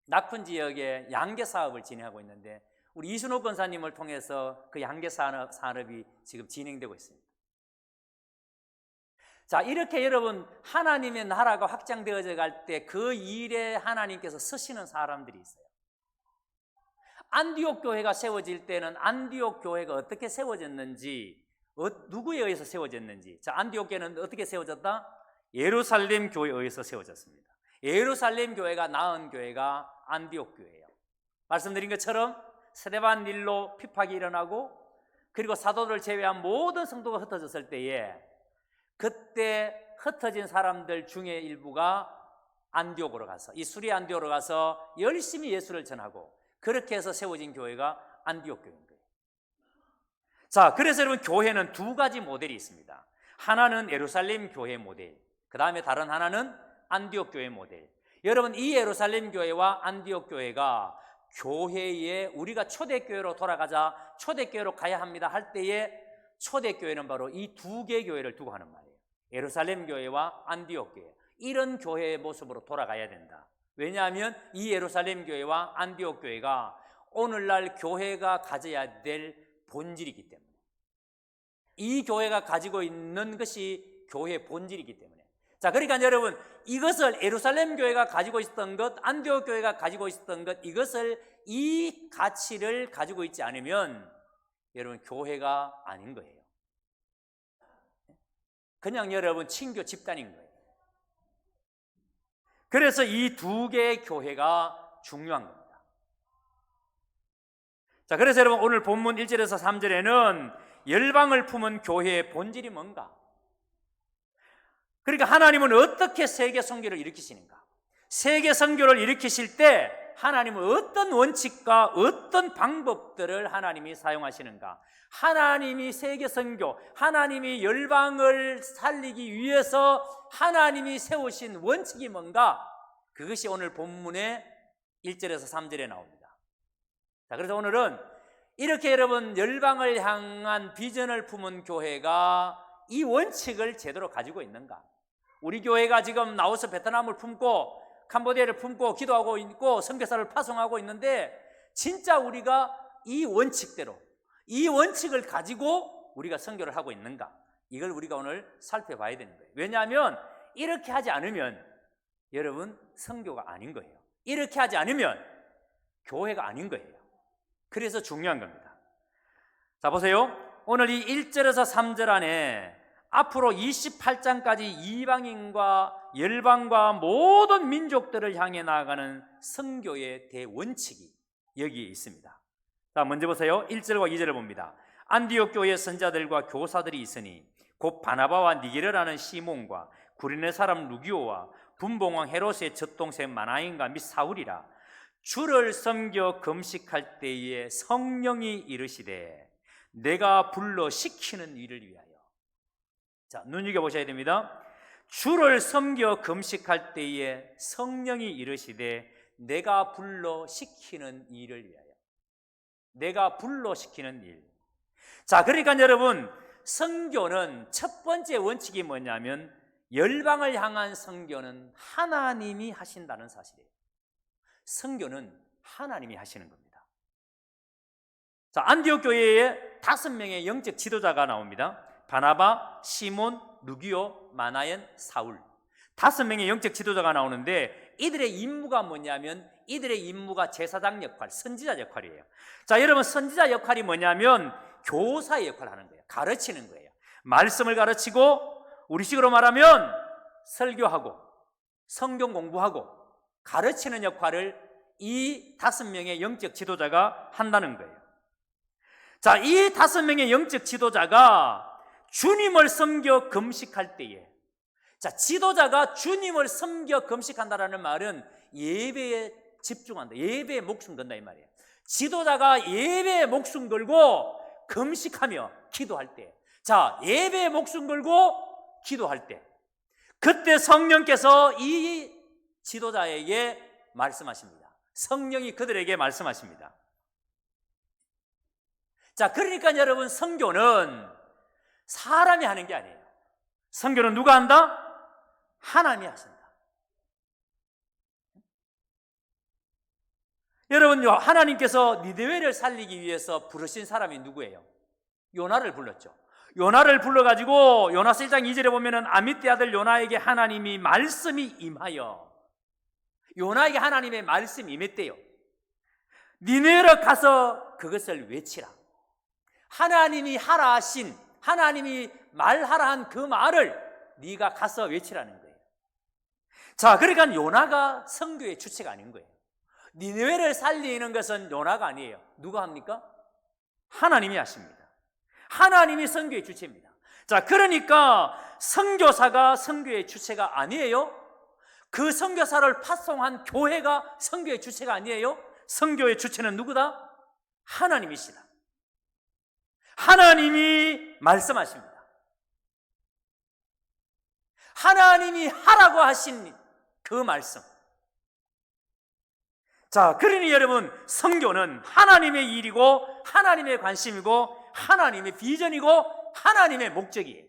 낙훈 지역에 양계 사업을 진행하고 있는데, 우리 이순옥 권사님을 통해서 그 양계 산업이 지금 진행되고 있습니다. 자, 이렇게 여러분, 하나님의 나라가 확장되어져 갈 때 그 일에 하나님께서 쓰시는 사람들이 있어요. 안디옥 교회가 세워질 때는 안디옥 교회가 어떻게 세워졌는지, 누구에 의해서 세워졌는지. 자, 안디옥 교회는 어떻게 세워졌다? 예루살렘 교회에 의해서 세워졌습니다. 예루살렘 교회가 낳은 교회가 안디옥 교회예요. 말씀드린 것처럼 스데반 일로 핍박이 일어나고, 그리고 사도를 제외한 모든 성도가 흩어졌을 때에 그때 흩어진 사람들 중에 일부가 안디옥으로 가서, 이 수리 안디옥으로 가서 열심히 예수를 전하고, 그렇게 해서 세워진 교회가 안디옥 교회인 거예요. 자, 그래서 여러분, 교회는 두 가지 모델이 있습니다. 하나는 예루살렘 교회 모델, 그 다음에 다른 하나는 안디옥 교회 모델. 여러분, 이 예루살렘 교회와 안디옥 교회가 교회에, 우리가 초대교회로 돌아가자, 초대교회로 가야 합니다 할 때에 초대교회는 바로 이 두 개의 교회를 두고 하는 말이에요. 예루살렘 교회와 안디옥 교회, 이런 교회의 모습으로 돌아가야 된다. 왜냐하면 이 예루살렘 교회와 안디옥 교회가 오늘날 교회가 가져야 될 본질이기 때문에, 이 교회가 가지고 있는 것이 교회의 본질이기 때문에. 자, 그러니까 여러분, 이것을 예루살렘 교회가 가지고 있었던 것, 안디옥 교회가 가지고 있었던 것, 이것을, 이 가치를 가지고 있지 않으면 여러분, 교회가 아닌 거예요. 그냥 여러분, 친교 집단인 거예요. 그래서 이 두 개의 교회가 중요한 겁니다. 자, 그래서 여러분, 오늘 본문 1절에서 3절에는 열방을 품은 교회의 본질이 뭔가? 그러니까 하나님은 어떻게 세계 선교를 일으키시는가? 세계 선교를 일으키실 때 하나님은 어떤 원칙과 어떤 방법들을 하나님이 사용하시는가? 하나님이 세계 선교, 하나님이 열방을 살리기 위해서 하나님이 세우신 원칙이 뭔가? 그것이 오늘 본문의 1절에서 3절에 나옵니다. 자, 그래서 오늘은 이렇게 여러분 열방을 향한 비전을 품은 교회가 이 원칙을 제대로 가지고 있는가? 우리 교회가 지금 나와서 베트남을 품고 캄보디아를 품고 기도하고 있고 선교사를 파송하고 있는데 진짜 우리가 이 원칙대로 이 원칙을 가지고 우리가 선교를 하고 있는가? 이걸 우리가 오늘 살펴봐야 되는 거예요. 왜냐하면 이렇게 하지 않으면 여러분 선교가 아닌 거예요. 이렇게 하지 않으면 교회가 아닌 거예요. 그래서 중요한 겁니다. 자, 보세요. 오늘 이 1절에서 3절 안에 앞으로 28장까지 이방인과 열방과 모든 민족들을 향해 나아가는 선교의 대원칙이 여기에 있습니다. 자, 먼저 보세요. 1절과 2절을 봅니다. 안디옥 교회 선자들과 교사들이 있으니 곧 바나바와 니게르라는 시몬과 구레네 사람 루기오와 분봉왕 헤롯의 젖동생 마나인과 및 사울이라. 주를 섬겨 금식할 때에 성령이 이르시되 내가 불러 시키는 일을 위하여. 자, 눈여겨보셔야 됩니다. 주를 섬겨 금식할 때에 성령이 이르시되 내가 불러 시키는 일을 위하여. 내가 불러 시키는 일. 자, 그러니까 여러분 선교는 첫 번째 원칙이 뭐냐면 열방을 향한 선교는 하나님이 하신다는 사실이에요. 선교는 하나님이 하시는 겁니다. 자, 안디옥 교회에 5명의 영적 지도자가 나옵니다. 바나바, 시몬, 루기오, 마나연, 사울. 5명의 영적 지도자가 나오는데 이들의 임무가 뭐냐면 이들의 임무가 제사장 역할, 선지자 역할이에요. 자, 여러분 선지자 역할이 뭐냐면 교사의 역할을 하는 거예요. 가르치는 거예요. 말씀을 가르치고 우리식으로 말하면 설교하고 성경 공부하고 가르치는 역할을 이 5명의 영적 지도자가 한다는 거예요. 자, 이 5명의 영적 지도자가 주님을 섬겨 금식할 때에, 자, 지도자가 주님을 섬겨 금식한다라는 말은 예배에 집중한다. 예배에 목숨 건다 이 말이에요. 지도자가 예배에 목숨 걸고 금식하며 기도할 때, 자, 예배에 목숨 걸고 기도할 때, 그때 성령께서 이 지도자에게 말씀하십니다. 성령이 그들에게 말씀하십니다. 자, 그러니까 여러분 선교는 사람이 하는 게 아니에요. 선교는 누가 한다? 하나님이 하신다. 여러분, 하나님께서 니느웨를 살리기 위해서 부르신 사람이 누구예요? 요나를 불렀죠. 요나를 불러가지고 요나서 1장 2절에 보면은 아미떼 아들 요나에게 하나님이 말씀이 임하여, 요나에게 하나님의 말씀이 임했대요. 니느웨로 가서 그것을 외치라. 하나님이 하라 하신, 하나님이 말하라 한 그 말을 네가 가서 외치라는 거예요. 자, 그러니까 요나가 선교의 주체가 아닌 거예요. 니느웨를 살리는 것은 요나가 아니에요. 누가 합니까? 하나님이 하십니다. 하나님이 선교의 주체입니다. 자, 그러니까 선교사가 선교의 주체가 아니에요. 그 선교사를 파송한 교회가 선교의 주체가 아니에요. 선교의 주체는 누구다? 하나님이시다. 하나님이 말씀하십니다. 하나님이 하라고 하신 그 말씀. 자, 그러니 여러분 선교는 하나님의 일이고 하나님의 관심이고 하나님의 비전이고 하나님의 목적이에요.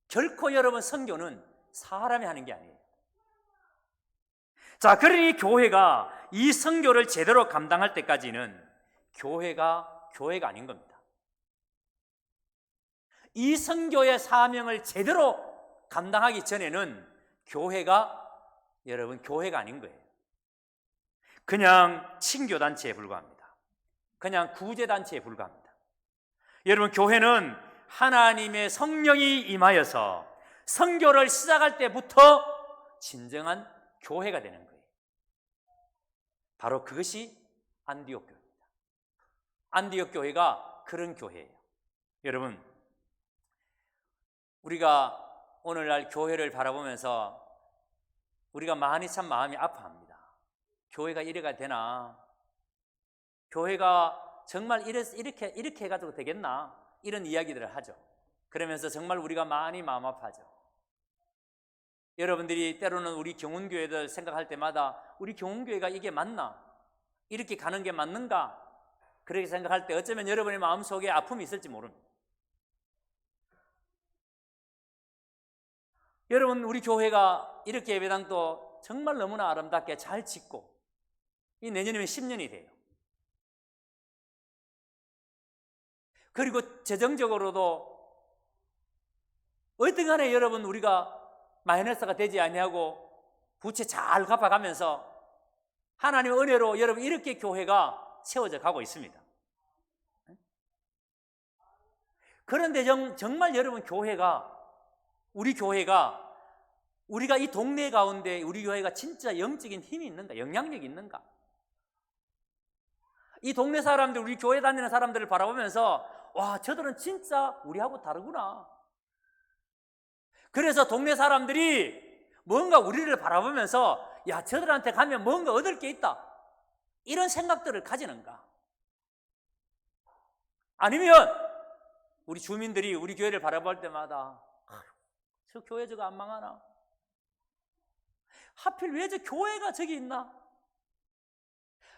결코 여러분 선교는 사람이 하는 게 아니에요. 자, 그러니 교회가 이 선교를 제대로 감당할 때까지는 교회가 아닌 겁니다. 이 선교의 사명을 제대로 감당하기 전에는 교회가 아닌 거예요. 그냥 친교단체에 불과합니다. 그냥 구제단체에 불과합니다. 여러분, 교회는 하나님의 성령이 임하여서 선교를 시작할 때부터 진정한 교회가 되는 거예요. 바로 그것이 안디옥 교회입니다. 안디옥 교회가 그런 교회예요. 여러분, 우리가 오늘날 교회를 바라보면서 우리가 많이 참 마음이 아파합니다. 교회가 이래가 되나? 교회가 정말 이렇게 해가지고 되겠나? 이런 이야기들을 하죠. 그러면서 정말 우리가 많이 마음 아파하죠. 여러분들이 때로는 우리 경운교회들 생각할 때마다 우리 경운교회가 이게 맞나? 이렇게 가는 게 맞는가? 그렇게 생각할 때 어쩌면 여러분의 마음속에 아픔이 있을지 모릅니다. 여러분, 우리 교회가 이렇게 예배당도 정말 너무나 아름답게 잘 짓고 이 내년이면 10년이 돼요. 그리고 재정적으로도 어떤 간에 여러분 우리가 마이너스가 되지 아니하고 부채 잘 갚아가면서 하나님의 은혜로 여러분 이렇게 교회가 세워져 가고 있습니다. 그런데 정말 여러분 우리 교회가 우리가 이 동네 가운데 우리 교회가 진짜 영적인 힘이 있는가? 영향력이 있는가? 이 동네 사람들, 우리 교회 다니는 사람들을 바라보면서 와, 저들은 진짜 우리하고 다르구나. 그래서 동네 사람들이 뭔가 우리를 바라보면서 야, 저들한테 가면 뭔가 얻을 게 있다. 이런 생각들을 가지는가? 아니면 우리 주민들이 우리 교회를 바라볼 때마다 저 교회 저거 안 망하나? 하필 왜 저 교회가 저기 있나?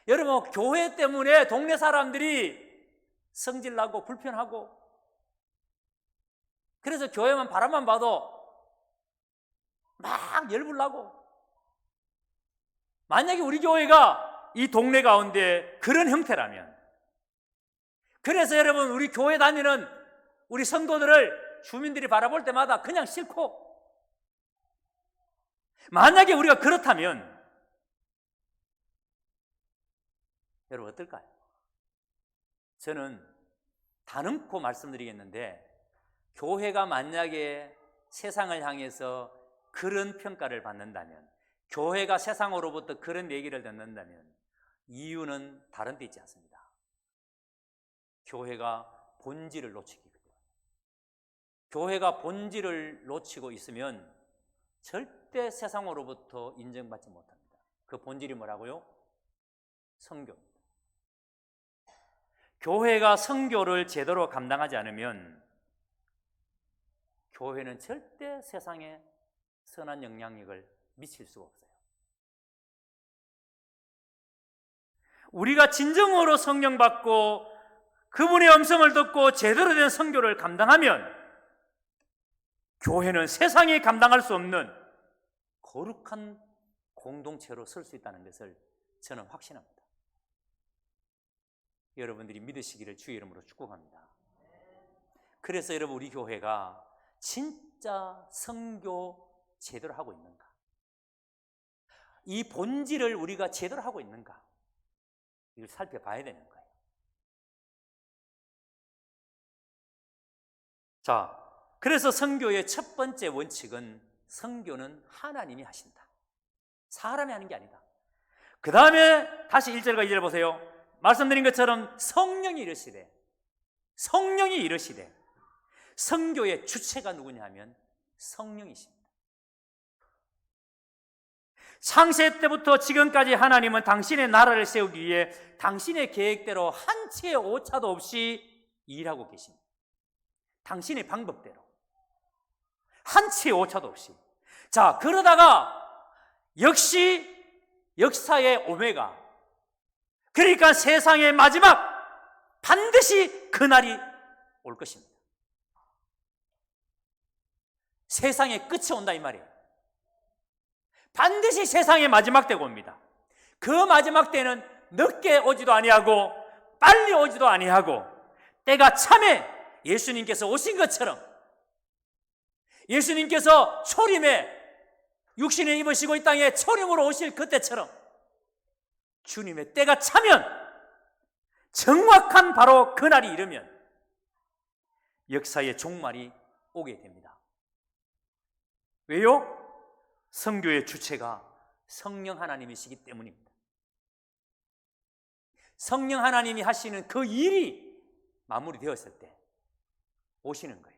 여러분, 교회 때문에 동네 사람들이 성질나고 불편하고 그래서 교회만 바라만 봐도 막 열불나고 만약에 우리 교회가 이 동네 가운데 그런 형태라면 그래서 여러분 우리 교회 다니는 우리 성도들을 주민들이 바라볼 때마다 그냥 싫고 만약에 우리가 그렇다면 여러분 어떨까요? 저는 단언코 말씀드리겠는데 교회가 만약에 세상을 향해서 그런 평가를 받는다면 교회가 세상으로부터 그런 얘기를 듣는다면 이유는 다른 데 있지 않습니다. 교회가 본질을 놓치기 때문에 교회가 본질을 놓치고 있으면 절대 세상으로부터 인정받지 못합니다. 그 본질이 뭐라고요? 선교입니다. 교회가 선교를 제대로 감당하지 않으면 교회는 절대 세상에 선한 영향력을 미칠 수가 없어요. 우리가 진정으로 성령 받고 그분의 음성을 듣고 제대로 된 선교를 감당하면 교회는 세상이 감당할 수 없는 거룩한 공동체로 설 수 있다는 것을 저는 확신합니다. 여러분들이 믿으시기를 주의 이름으로 축복합니다. 그래서 여러분 우리 교회가 진짜 선교 제대로 하고 있는가? 이 본질을 우리가 제대로 하고 있는가? 이걸 살펴봐야 되는 거예요. 자, 그래서 선교의 첫 번째 원칙은 선교는 하나님이 하신다. 사람이 하는 게 아니다. 그 다음에 다시 1절과 2절 보세요. 말씀드린 것처럼 성령이 이르시되 선교의 주체가 누구냐 하면 성령이십니다. 창세 때부터 지금까지 하나님은 당신의 나라를 세우기 위해 당신의 계획대로 한 치의 오차도 없이 일하고 계십니다. 당신의 방법대로 한 치의 오차도 없이. 자, 그러다가 역시 역사의 오메가, 그러니까 세상의 마지막, 반드시 그날이 올 것입니다. 세상의 끝이 온다 이 말이에요. 반드시 세상의 마지막 때가 옵니다. 그 마지막 때는 늦게 오지도 아니하고 빨리 오지도 아니하고 때가 참에 예수님께서 오신 것처럼 예수님께서 초림에 육신을 입으시고 이 땅에 초림으로 오실 그때처럼 주님의 때가 차면 정확한 바로 그날이 이르면 역사의 종말이 오게 됩니다. 왜요? 선교의 주체가 성령 하나님이시기 때문입니다. 성령 하나님이 하시는 그 일이 마무리되었을 때 오시는 거예요.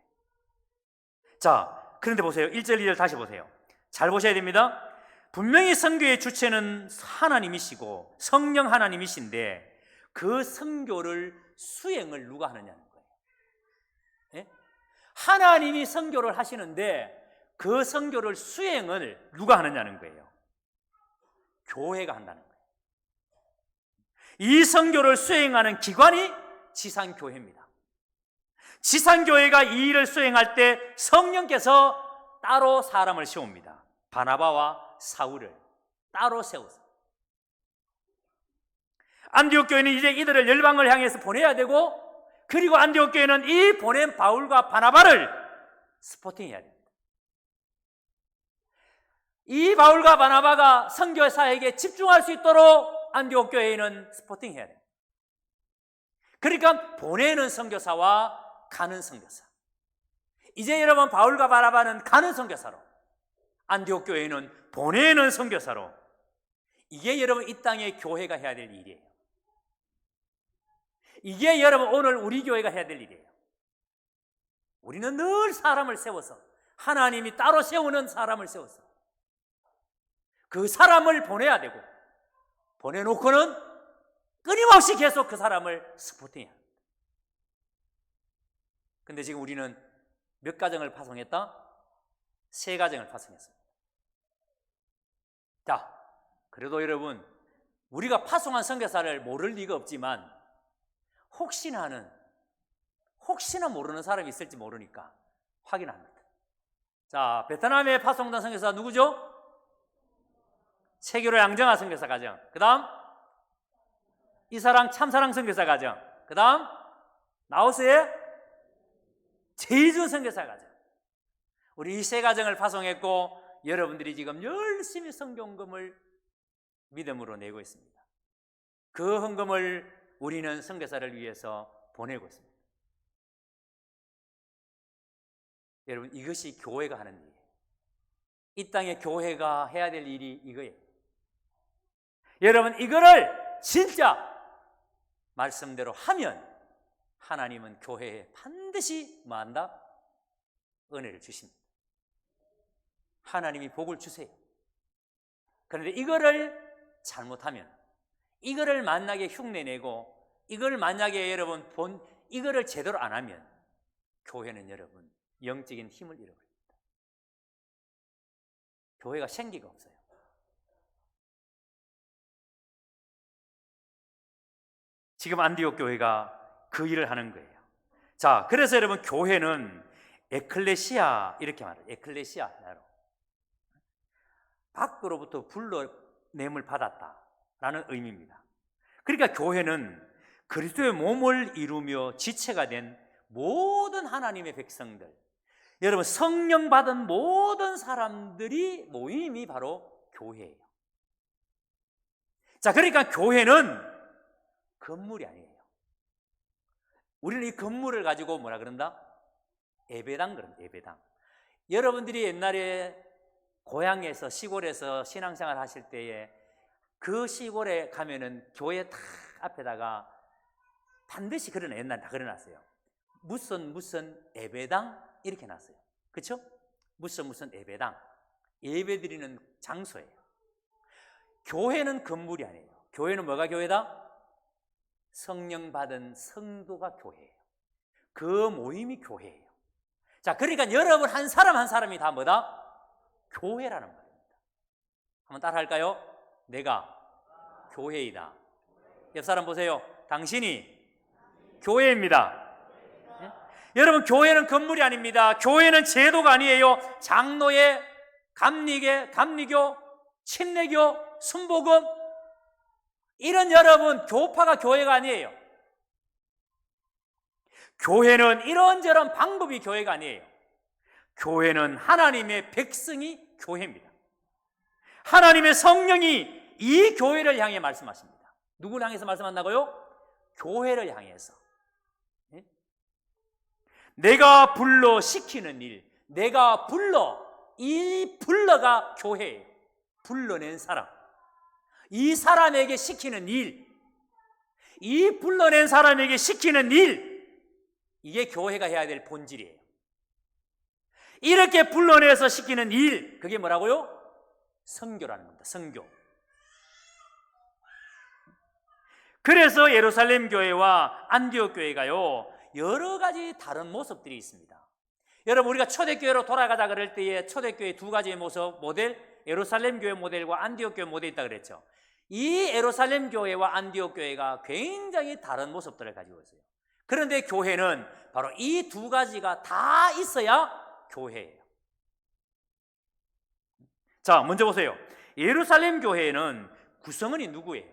자, 그런데 보세요. 1절 2절 다시 보세요. 잘 보셔야 됩니다. 분명히 선교의 주체는 하나님이시고 성령 하나님이신데 그 선교를 수행을 누가 하느냐는 거예요. 예? 하나님이 선교를 하시는데 그 선교를 수행을 누가 하느냐는 거예요. 교회가 한다는 거예요. 이 선교를 수행하는 기관이 지산교회입니다. 지산교회가 이 일을 수행할 때 성령께서 따로 사람을 세웁니다. 바나바와 사울을 따로 세워서 안디옥 교회는 이제 이들을 열방을 향해서 보내야 되고, 그리고 안디옥 교회는 이 보낸 바울과 바나바를 스포팅해야 됩니다. 이 바울과 바나바가 선교 사역에 집중할 수 있도록 안디옥 교회는 스포팅해야 됩니다. 그러니까 보내는 선교사와 가는 선교사. 이제 여러분 바울과 바나바는 가는 선교사로, 안디옥 교회는 보내는 선교사로, 이게 여러분 이 땅에 교회가 해야 될 일이에요. 이게 여러분 오늘 우리 교회가 해야 될 일이에요. 우리는 늘 사람을 세워서, 하나님이 따로 세우는 사람을 세워서 그 사람을 보내야 되고, 보내놓고는 끊임없이 계속 그 사람을 스포팅해야 합니다. 근데 지금 우리는 몇 가정을 파송했다? 3가정을 파송했습니다. 자, 그래도 여러분, 우리가 파송한 선교사를 모를 리가 없지만 혹시나 모르는 사람이 있을지 모르니까 확인합니다. 자, 베트남에 파송된 선교사 누구죠? 세계로 양정아 선교사 가정. 그 다음 이사랑 참사랑 선교사 가정. 그 다음 라오스의 제이준 선교사 가정. 우리 이 3가정을 파송했고, 여러분들이 지금 열심히 선교헌금을 믿음으로 내고 있습니다. 그 헌금을 우리는 선교사를 위해서 보내고 있습니다. 여러분, 이것이 교회가 하는 일이에요. 이 땅에 교회가 해야 될 일이 이거예요. 여러분, 이거를 진짜 말씀대로 하면 하나님은 교회에 반드시 뭐한다? 은혜를 주십니다. 하나님이 복을 주세요. 그런데 이거를 잘못하면, 이거를 만약에 흉내내고, 이걸 만약에 여러분 이거를 제대로 안 하면 교회는 여러분 영적인 힘을 잃어버립니다. 교회가 생기가 없어요. 지금 안디옥 교회가 그 일을 하는 거예요. 자, 그래서 여러분 교회는 에클레시아, 이렇게 말해요. 에클레시아, 밖으로부터 불러냄을 받았다라는 의미입니다. 그러니까 교회는 그리스도의 몸을 이루며 지체가 된 모든 하나님의 백성들, 여러분 성령 받은 모든 사람들이 모임이 바로 교회예요. 자, 그러니까 교회는 건물이 아니에요. 우리는 이 건물을 가지고 뭐라 그런다? 예배당 그런다. 예배당. 여러분들이 옛날에 고향에서 시골에서 신앙생활 하실 때에 그 시골에 가면은 교회 다 앞에다가 반드시 옛날에 다 그려놨어요. 무슨 예배당 이렇게 놨어요. 그렇죠? 무슨 예배당, 예배드리는 장소예요. 교회는 건물이 아니에요. 교회는 뭐가 교회다? 성령 받은 성도가 교회예요. 그 모임이 교회예요. 자, 그러니까 여러분 한 사람 한 사람이 다 뭐다? 교회라는 말입니다. 한번 따라 할까요? 내가 교회이다. 옆 사람 보세요. 당신이 교회입니다. 네? 여러분, 교회는 건물이 아닙니다. 교회는 제도가 아니에요. 장로회, 감리교, 침례교, 순복음, 이런 여러분 교파가 교회가 아니에요. 교회는 이런저런 방법이 교회가 아니에요. 교회는 하나님의 백성이 교회입니다. 하나님의 성령이 이 교회를 향해 말씀하십니다. 누구를 향해서 말씀한다고요? 교회를 향해서. 네? 내가 불러 시키는 일, 내가 이 불러가 교회예요. 불러낸 사람, 이 사람에게 시키는 일, 이 불러낸 사람에게 시키는 일, 이게 교회가 해야 될 본질이에요. 이렇게 불러내서 시키는 일, 그게 뭐라고요? 선교라는 겁니다. 선교. 그래서 예루살렘 교회와 안디옥 교회가요, 여러 가지 다른 모습들이 있습니다. 여러분, 우리가 초대교회로 돌아가자 그럴 때에 초대교회 두 가지의 모습, 모델, 예루살렘 교회 모델과 안디옥 교회 모델이 있다 그랬죠. 이 예루살렘 교회와 안디옥 교회가 굉장히 다른 모습들을 가지고 있어요. 그런데 교회는 바로 이 두 가지가 다 있어야 교회예요. 자, 먼저 보세요. 예루살렘 교회는 구성원이 누구예요?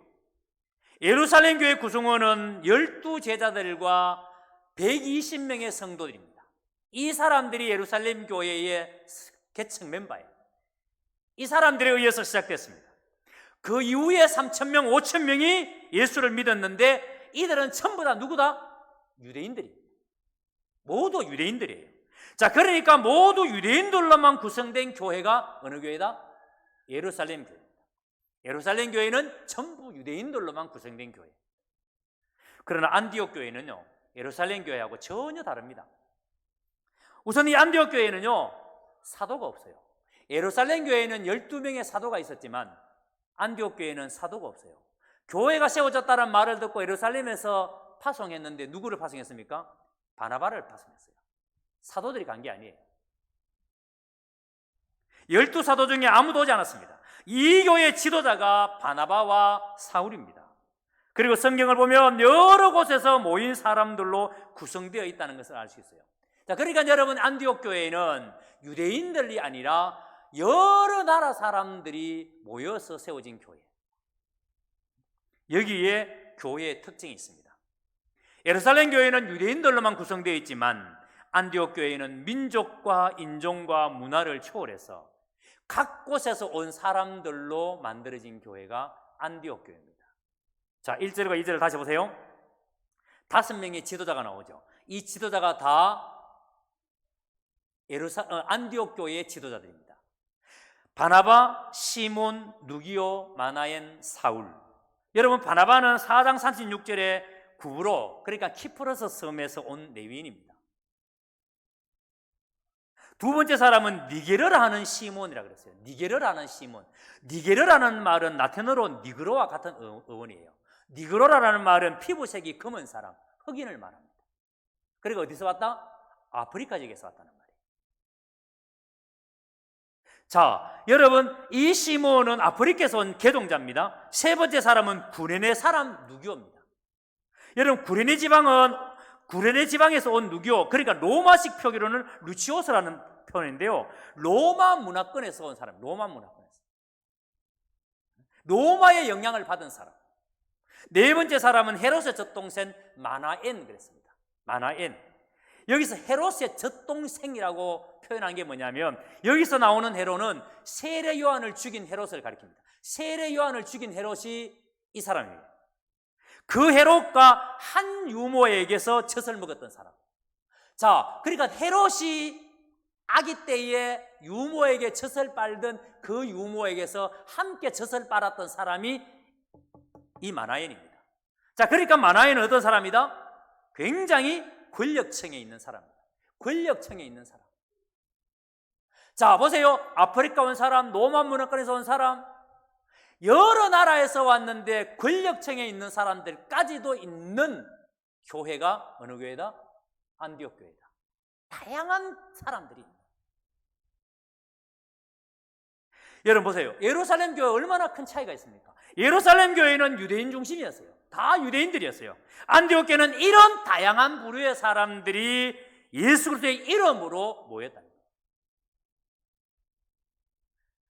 예루살렘 교회 구성원은 12제자들과 120명의 성도들입니다. 이 사람들이 예루살렘 교회의 개척 멤버예요. 이 사람들에 의해서 시작됐습니다. 그 이후에 3,000명, 5,000명이 예수를 믿었는데 이들은 전부 다 누구다? 유대인들입니다. 모두 유대인들이에요. 자, 그러니까 모두 유대인들로만 구성된 교회가 어느 교회다? 예루살렘 교회입니다. 예루살렘 교회는 전부 유대인들로만 구성된 교회. 그러나 안디옥 교회는요, 예루살렘 교회하고 전혀 다릅니다. 우선 이 안디옥 교회는요, 사도가 없어요. 예루살렘 교회는 12명의 사도가 있었지만 안디옥 교회는 사도가 없어요. 교회가 세워졌다는 말을 듣고 예루살렘에서 파송했는데 누구를 파송했습니까? 바나바를 파송했어요. 사도들이 간 게 아니에요. 12사도 중에 아무도 오지 않았습니다. 이 교회의 지도자가 바나바와 사울입니다. 그리고 성경을 보면 여러 곳에서 모인 사람들로 구성되어 있다는 것을 알 수 있어요. 자, 그러니까 여러분, 안디옥 교회는 유대인들이 아니라 여러 나라 사람들이 모여서 세워진 교회예요. 여기에 교회의 특징이 있습니다. 예루살렘 교회는 유대인들로만 구성되어 있지만 안디옥 교회는 민족과 인종과 문화를 초월해서 각 곳에서 온 사람들로 만들어진 교회가 안디옥 교회입니다. 자, 1절과 2절을 다시 보세요. 5명의 지도자가 나오죠. 이 지도자가 다 안디옥 교회의 지도자들입니다. 바나바, 시몬, 누기오, 마나엔, 사울. 여러분, 바나바는 4장 36절에 구브로, 그러니까 키프로스 섬에서 온 레위인입니다. 두 번째 사람은 니게르라 하는 시몬이라고 그랬어요. 니게르라 하는 시몬. 니게르라는 말은 라틴어로 니그로와 같은 어원이에요. 니그로라는 말은 피부색이 검은 사람, 흑인을 말합니다. 그리고 어디서 왔다? 아프리카 지역에서 왔다는 말이에요. 자, 여러분, 이 시몬은 아프리카에서 온 개종자입니다. 세 번째 사람은 구레네 사람 누기오입니다. 여러분, 구레네 지방에서 온 누기오, 그러니까 로마식 표기로는 루치오스라는 표현인데요. 로마 문화권에서 온 사람, 로마의 영향을 받은 사람. 네 번째 사람은 헤롯의 젖동생 마나엔 그랬습니다. 마나엔. 여기서 헤롯의 젖동생이라고 표현한 게 뭐냐면, 여기서 나오는 헤롯은 세례 요한을 죽인 헤롯을 가리킵니다. 세례 요한을 죽인 헤롯이 이 사람이에요. 그 헤롯과 한 유모에게서 젖을 먹었던 사람. 자, 그러니까 헤롯이 아기 때에 유모에게 젖을 빨던 그 유모에게서 함께 젖을 빨았던 사람이 이 마나엔입니다. 자, 그러니까 마나엔은 어떤 사람이다? 굉장히 권력층에 있는 사람입니다. 권력층에 있는 사람. 자, 보세요. 아프리카 온 사람, 로마 문화권에서 온 사람, 여러 나라에서 왔는데 권력층에 있는 사람들까지도 있는 교회가 어느 교회다? 안디옥 교회다. 다양한 사람들이 있는. 여러분 보세요. 예루살렘 교회 얼마나 큰 차이가 있습니까? 예루살렘 교회는 유대인 중심이었어요. 다 유대인들이었어요. 안디옥 교회는 이런 다양한 부류의 사람들이 예수 그리스도의 이름으로 모였다.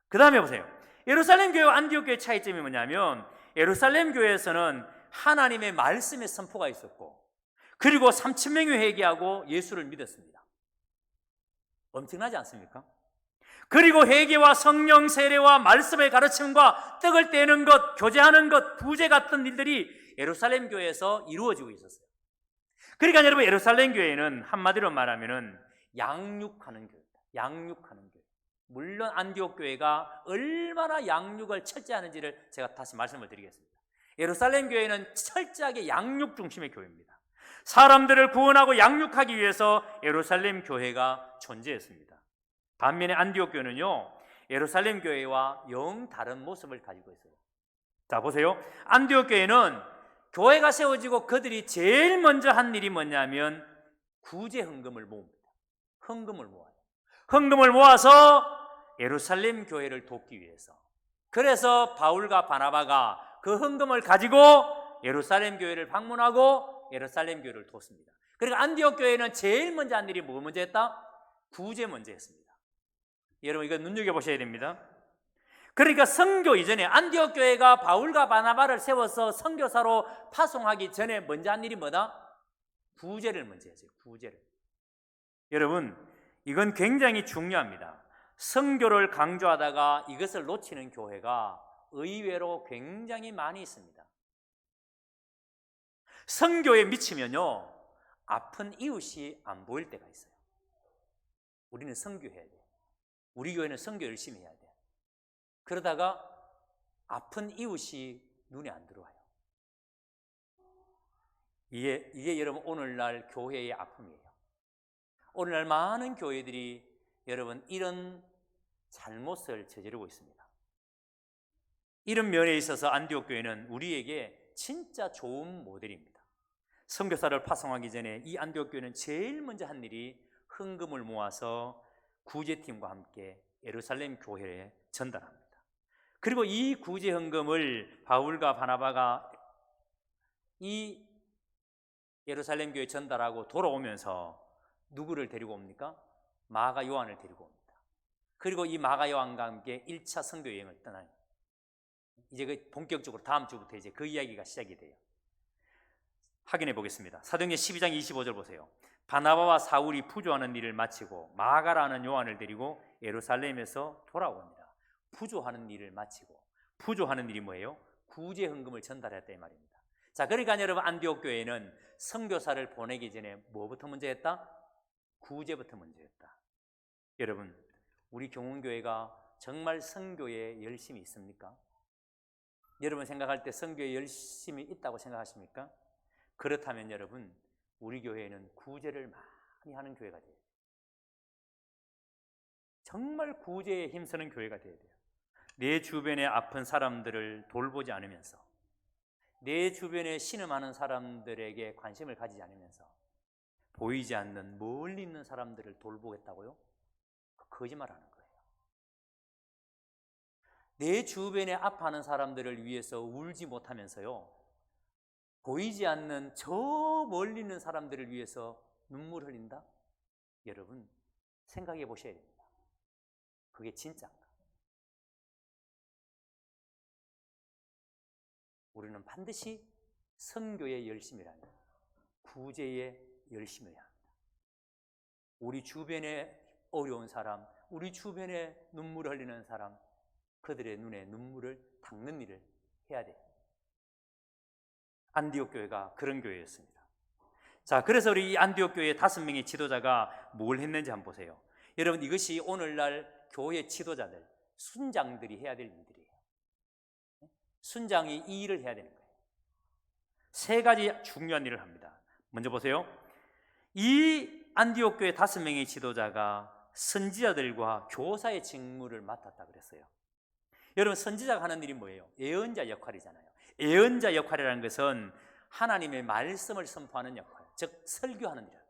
그 다음에 보세요. 예루살렘 교회와 안디옥 교회의 차이점이 뭐냐면, 예루살렘 교회에서는 하나님의 말씀의 선포가 있었고, 그리고 3,000명이 회개하고 예수를 믿었습니다. 엄청나지 않습니까? 그리고 회개와 성령 세례와 말씀의 가르침과 떡을 떼는 것, 교제하는 것, 부제 같은 일들이 예루살렘 교회에서 이루어지고 있었어요. 그러니까 여러분, 예루살렘 교회는 한마디로 말하면은 양육하는 교회입니다. 양육하는 교회. 물론 안디옥 교회가 얼마나 양육을 철저하는지를 제가 다시 말씀을 드리겠습니다. 예루살렘 교회는 철저하게 양육 중심의 교회입니다. 사람들을 구원하고 양육하기 위해서 예루살렘 교회가 존재했습니다. 반면에 안디옥 교회는요, 예루살렘 교회와 영 다른 모습을 가지고 있어요. 자, 보세요. 안디옥 교회는 교회가 세워지고 그들이 제일 먼저 한 일이 뭐냐면 구제 헌금을 모읍니다. 헌금을 모아요. 헌금을 모아서 예루살렘 교회를 돕기 위해서. 그래서 바울과 바나바가 그 헌금을 가지고 예루살렘 교회를 방문하고 예루살렘 교회를 돕습니다. 그러니까 안디옥 교회는 제일 먼저 한 일이 뭐 먼저 했다? 구제 먼저 했습니다. 여러분 이거 눈여겨보셔야 됩니다. 그러니까 선교 이전에 안디옥 교회가 바울과 바나바를 세워서 선교사로 파송하기 전에 먼저 한 일이 뭐다? 구제를 먼저 했어요. 구제를. 여러분 이건 굉장히 중요합니다. 선교를 강조하다가 이것을 놓치는 교회가 의외로 굉장히 많이 있습니다. 선교에 미치면요 아픈 이웃이 안 보일 때가 있어요. 우리는 선교해야 돼요. 우리 교회는 선교 열심히 해야 돼요. 그러다가 아픈 이웃이 눈에 안 들어와요. 이게 여러분 오늘날 교회의 아픔이에요. 오늘날 많은 교회들이 여러분 이런 잘못을 저지르고 있습니다. 이런 면에 있어서 안디옥 교회는 우리에게 진짜 좋은 모델입니다. 선교사를 파송하기 전에 이 안디옥 교회는 제일 먼저 한 일이 헌금을 모아서 구제팀과 함께 예루살렘 교회에 전달합니다. 그리고 이 구제 헌금을 바울과 바나바가 이 예루살렘 교회에 전달하고 돌아오면서 누구를 데리고 옵니까? 마가 요한을 데리고 옵니다. 그리고 이 마가 요한과 함께 1차 선교 여행을 떠나요. 이제 그 본격적으로 다음 주부터 이제 그 이야기가 시작이 돼요. 확인해 보겠습니다. 사도행전 12장 25절 보세요. 바나바와 사울이 부조하는 일을 마치고 마가라는 요한을 데리고 예루살렘에서 돌아옵니다. 부조하는 일을 마치고, 부조하는 일이 뭐예요? 구제 헌금을 전달했다 이 말입니다. 자, 그러니까 여러분 안디옥 교회는 선교사를 보내기 전에 뭐부터 먼저 했다? 구제부터 먼저 했다. 여러분, 우리 경운교회가 정말 선교에 열심히 있습니까? 여러분 생각할 때 선교에 열심히 있다고 생각하십니까? 그렇다면 여러분, 우리 교회는 구제를 많이 하는 교회가 돼요. 정말 구제에 힘쓰는 교회가 돼야 돼요. 내 주변에 아픈 사람들을 돌보지 않으면서, 내 주변에 신음하는 사람들에게 관심을 가지지 않으면서, 보이지 않는 멀리 있는 사람들을 돌보겠다고요? 거짓말하는 거예요. 내 주변에 아파하는 사람들을 위해서 울지 못하면서요, 보이지 않는 저 멀리 있는 사람들을 위해서 눈물 흘린다? 여러분 생각해 보셔야 됩니다. 그게 진짜인가? 우리는 반드시 선교에 열심히 해야 합니다. 구제에 열심히 해야 합니다. 우리 주변에 어려운 사람, 우리 주변에 눈물 흘리는 사람, 그들의 눈에 눈물을 닦는 일을 해야 돼요. 안디옥 교회가 그런 교회였습니다. 자, 그래서 우리 이 안디옥 교회 5명의 지도자가 뭘 했는지 한번 보세요. 여러분 이것이 오늘날 교회 지도자들, 순장들이 해야 될 일들이에요. 순장이 이 일을 해야 되는 거예요. 3가지 중요한 일을 합니다. 먼저 보세요. 이 안디옥 교회 5명의 지도자가 선지자들과 교사의 직무를 맡았다 그랬어요. 여러분 선지자가 하는 일이 뭐예요? 예언자 역할이잖아요. 예언자 역할이라는 것은 하나님의 말씀을 선포하는 역할, 즉 설교하는 일.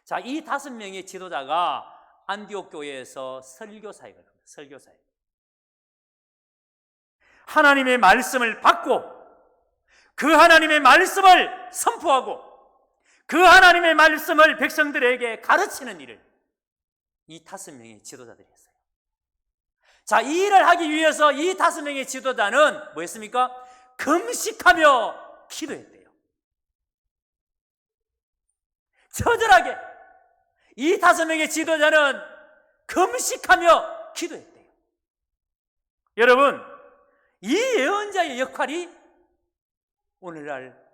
자, 이 5명의 지도자가 안디옥 교회에서 설교사역을 합니다. 설교사역. 하나님의 말씀을 받고 그 하나님의 말씀을 선포하고 그 하나님의 말씀을 백성들에게 가르치는 일을 이 5명의 지도자들이 했어요. 자, 이 일을 하기 위해서 이 5명의 지도자는 뭐 했습니까? 금식하며 기도했대요. 처절하게 이 5명의 지도자는 금식하며 기도했대요. 여러분, 이 예언자의 역할이 오늘날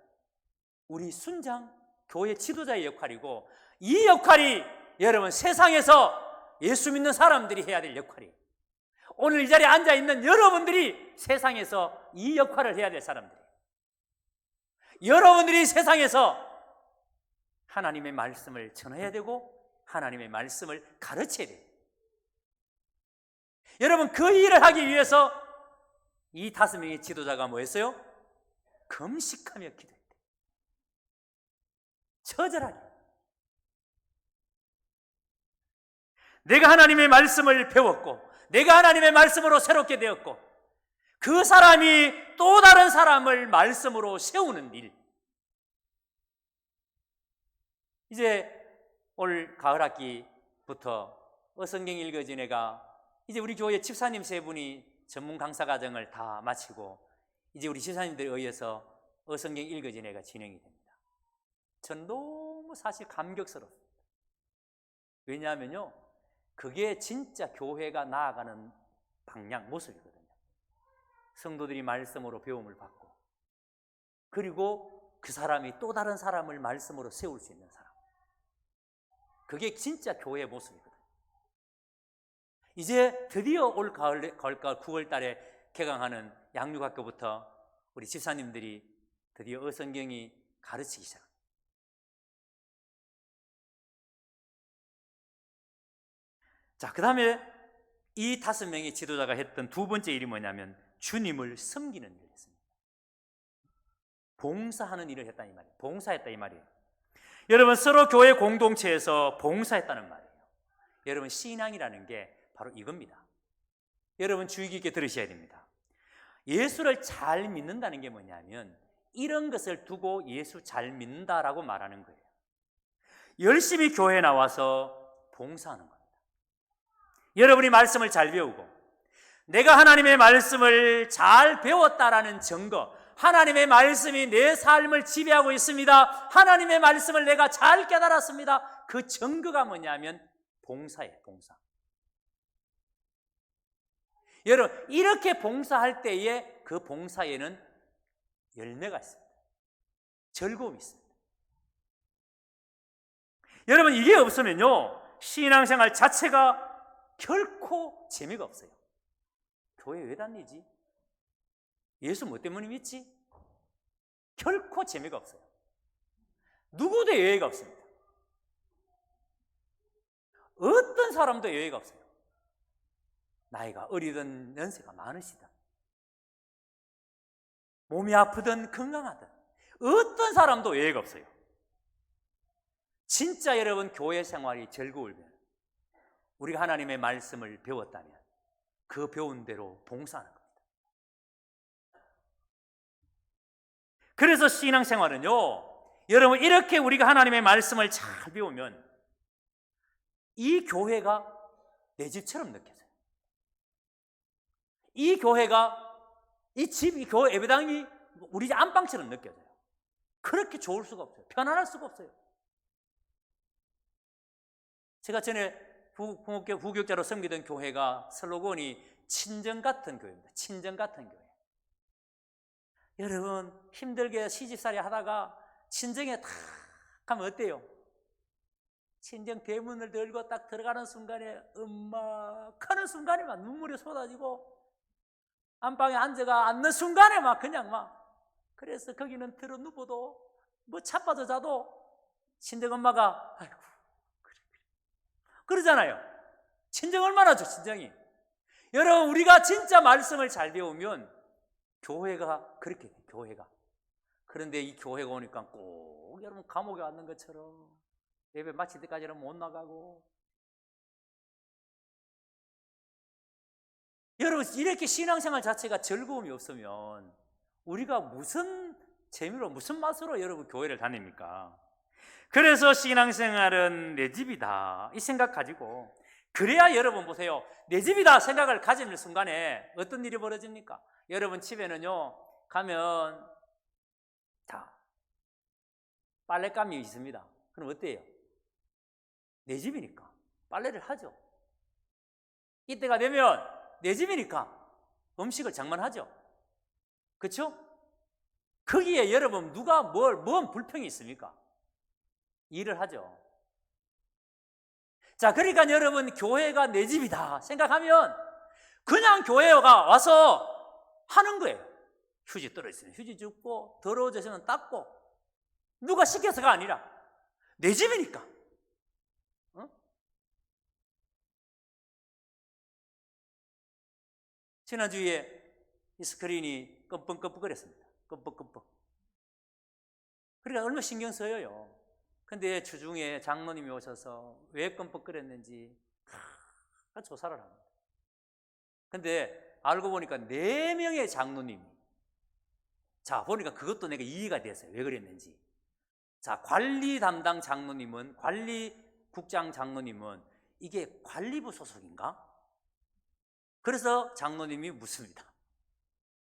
우리 순장 교회 지도자의 역할이고, 이 역할이 여러분 세상에서 예수 믿는 사람들이 해야 될 역할이에요. 오늘 이 자리에 앉아있는 여러분들이 세상에서 이 역할을 해야 될 사람들이에요. 여러분들이 세상에서 하나님의 말씀을 전해야 되고 하나님의 말씀을 가르쳐야 돼요. 여러분 그 일을 하기 위해서 이 5명의 지도자가 뭐 했어요? 금식하며 기도했대요. 처절하게. 내가 하나님의 말씀을 배웠고 내가 하나님의 말씀으로 새롭게 되었고 그 사람이 또 다른 사람을 말씀으로 세우는 일. 이제 올 가을 학기부터 어성경 읽어진 애가 이제 우리 교회 집사님 3분이 전문 강사 과정을 다 마치고 이제 우리 집사님들에 의해서 어성경 읽어진 애가 진행이 됩니다. 전 너무 사실 감격스럽습니다. 왜냐하면요, 그게 진짜 교회가 나아가는 방향, 모습이거든요. 성도들이 말씀으로 배움을 받고 그리고 그 사람이 또 다른 사람을 말씀으로 세울 수 있는 사람. 그게 진짜 교회의 모습이거든요. 이제 드디어 올 가을 9월 달에 개강하는 양육학교부터 우리 집사님들이 드디어 어성경이 가르치기 시작합니다. 자, 그 다음에 이 5명의 지도자가 했던 두 번째 일이 뭐냐면 주님을 섬기는 일을 했습니다. 봉사하는 일을 했다 이 말이에요. 봉사했다 이 말이에요. 여러분, 서로 교회 공동체에서 봉사했다는 말이에요. 여러분, 신앙이라는 게 바로 이겁니다. 여러분, 주의 깊게 들으셔야 됩니다. 예수를 잘 믿는다는 게 뭐냐면 이런 것을 두고 예수 잘 믿는다라고 말하는 거예요. 열심히 교회에 나와서 봉사하는 겁니다. 여러분이 말씀을 잘 배우고 내가 하나님의 말씀을 잘 배웠다라는 증거, 하나님의 말씀이 내 삶을 지배하고 있습니다. 하나님의 말씀을 내가 잘 깨달았습니다. 그 증거가 뭐냐면 봉사예요, 봉사. 여러분, 이렇게 봉사할 때에 그 봉사에는 열매가 있습니다. 즐거움이 있습니다. 여러분, 이게 없으면요, 신앙생활 자체가 결코 재미가 없어요. 교회 왜 다니지? 예수 뭐 때문에 믿지? 결코 재미가 없어요. 누구도 여유가 없습니다. 어떤 사람도 여유가 없어요. 나이가 어리든 연세가 많으시든 몸이 아프든 건강하든 어떤 사람도 여유가 없어요. 진짜 여러분 교회 생활이 즐거우면 우리가 하나님의 말씀을 배웠다면 그 배운 대로 봉사하는 겁니다. 그래서 신앙생활은요, 여러분 이렇게 우리가 하나님의 말씀을 잘 배우면 이 교회가 내 집처럼 느껴져요. 이 교회가 이 집, 이 교회 예배당이 우리 안방처럼 느껴져요. 그렇게 좋을 수가 없어요. 편안할 수가 없어요. 제가 전에 부교육자로 섬기던 교회가 슬로건이 친정 같은 교회입니다. 친정 같은 교회. 여러분, 힘들게 시집살이 하다가 친정에 탁 가면 어때요? 친정 대문을 열고 딱 들어가는 순간에 음악하는 순간에 막 눈물이 쏟아지고 안방에 앉는 순간에 막 그냥 막, 그래서 거기는 들어 누워도 뭐 차빠져 자도 친정 엄마가 아이고 그래 그러잖아요. 친정 얼마나 좋죠, 친정이. 여러분, 우리가 진짜 말씀을 잘 배우면 교회가 그렇게 돼요, 교회가. 그런데 이 교회가 오니까 꼭 여러분 감옥에 왔는 것처럼 예배 마칠 때까지는 못 나가고. 여러분, 이렇게 신앙생활 자체가 즐거움이 없으면 우리가 무슨 재미로 무슨 맛으로 여러분 교회를 다닙니까? 그래서 신앙생활은 내 집이다 이 생각 가지고, 그래야 여러분 보세요, 내 집이다 생각을 가지는 순간에 어떤 일이 벌어집니까? 여러분 집에는요 가면 다 빨랫감이 있습니다. 그럼 어때요? 내 집이니까 빨래를 하죠. 이때가 되면 내 집이니까 음식을 장만하죠. 그렇죠? 거기에 여러분 누가 뭔 불평이 있습니까? 일을 하죠. 자, 그러니까 여러분 교회가 내 집이다 생각하면 그냥 교회가 와서 하는 거예요. 휴지 떨어졌으면 휴지 줍고 더러워졌으면 닦고, 누가 시켜서가 아니라 내 집이니까. 지난주에 이 스크린이 끔뻑끔뻑거렸습니다. 끔뻑끔뻑. 그러니까 얼마나 신경 써요. 근데 주중에 장로님이 오셔서 왜 끔뻑거렸는지 조사를 합니다. 근데 알고 보니까 4명의 장로님이, 자, 보니까 그것도 내가 이해가 됐어요. 왜 그랬는지. 자, 관리 담당 장로님은, 관리국장 장로님은 이게 관리부 소속인가? 그래서 장로님이 묻습니다.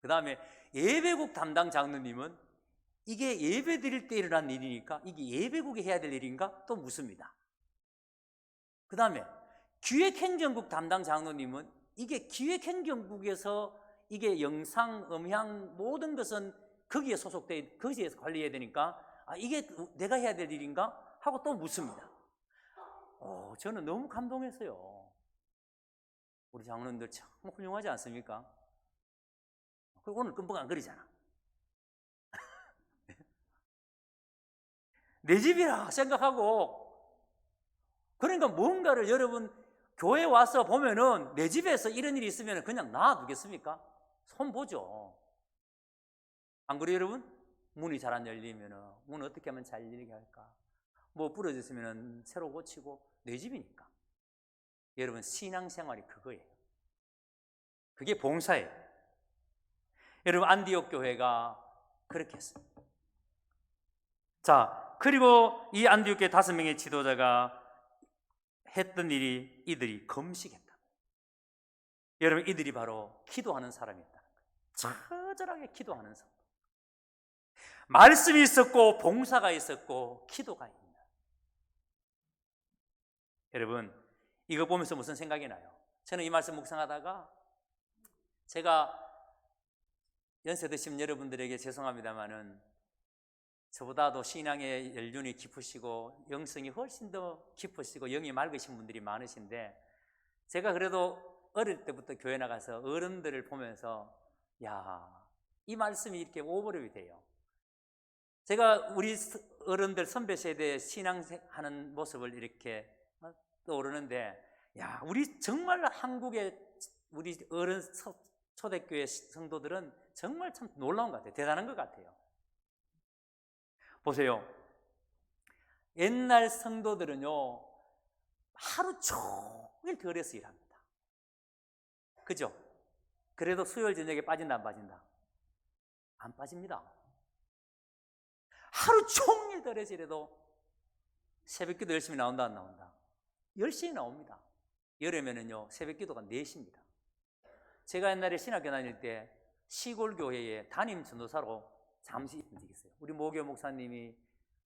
그 다음에 예배국 담당 장로님은 이게 예배 드릴 때 일어난 일이니까 이게 예배국이 해야 될 일인가? 또 묻습니다. 그 다음에 기획행정국 담당 장로님은 이게 기획행정국에서 이게 영상, 음향 모든 것은 거기에 소속돼, 거기에서 관리해야 되니까 이게 내가 해야 될 일인가? 하고 또 묻습니다. 저는 너무 감동했어요. 우리 장로님들 참 훌륭하지 않습니까? 오늘 끔뻑안거리잖아. 내 집이라 생각하고, 그러니까 뭔가를 여러분 교회 와서 보면은 내 집에서 이런 일이 있으면 그냥 놔두겠습니까? 손 보죠. 안 그래요, 여러분? 문이 잘 안 열리면은 문 어떻게 하면 잘 열리게 할까? 뭐 부러졌으면은 새로 고치고, 내 집이니까. 여러분, 신앙생활이 그거예요. 그게 봉사예요. 여러분, 안디옥 교회가 그렇게 했습니다. 자, 그리고 이 안디옥 교회 5명의 지도자가 했던 일이, 이들이 금식했다. 여러분, 이들이 바로 기도하는 사람이었다는 거예요. 처절하게 기도하는 사람. 말씀이 있었고, 봉사가 있었고, 기도가 있는. 여러분, 이거 보면서 무슨 생각이 나요? 저는 이 말씀 묵상하다가, 제가 연세 드신 여러분들에게 죄송합니다만은 저보다도 신앙의 연륜이 깊으시고 영성이 훨씬 더 깊으시고 영이 맑으신 분들이 많으신데, 제가 그래도 어릴 때부터 교회 나가서 어른들을 보면서 이 말씀이 이렇게 오버랩이 돼요. 제가 우리 어른들 선배 세대의 신앙하는 모습을 이렇게 떠오르는데, 우리 정말 한국의 우리 어른 초대교회 성도들은 정말 참 놀라운 것 같아요. 대단한 것 같아요. 보세요. 옛날 성도들은요, 하루 종일 덜에서 일합니다. 그죠? 그래도 수요일 저녁에 빠진다, 안 빠진다? 안 빠집니다. 하루 종일 덜에서 일해도 새벽 기도 열심히 나온다, 안 나온다? 열심히 나옵니다. 여름에는요, 새벽 기도가 4시입니다. 제가 옛날에 신학교 다닐 때 시골 교회에 담임 전도사로 잠시 있은 적이 있어요. 우리 모교 목사님이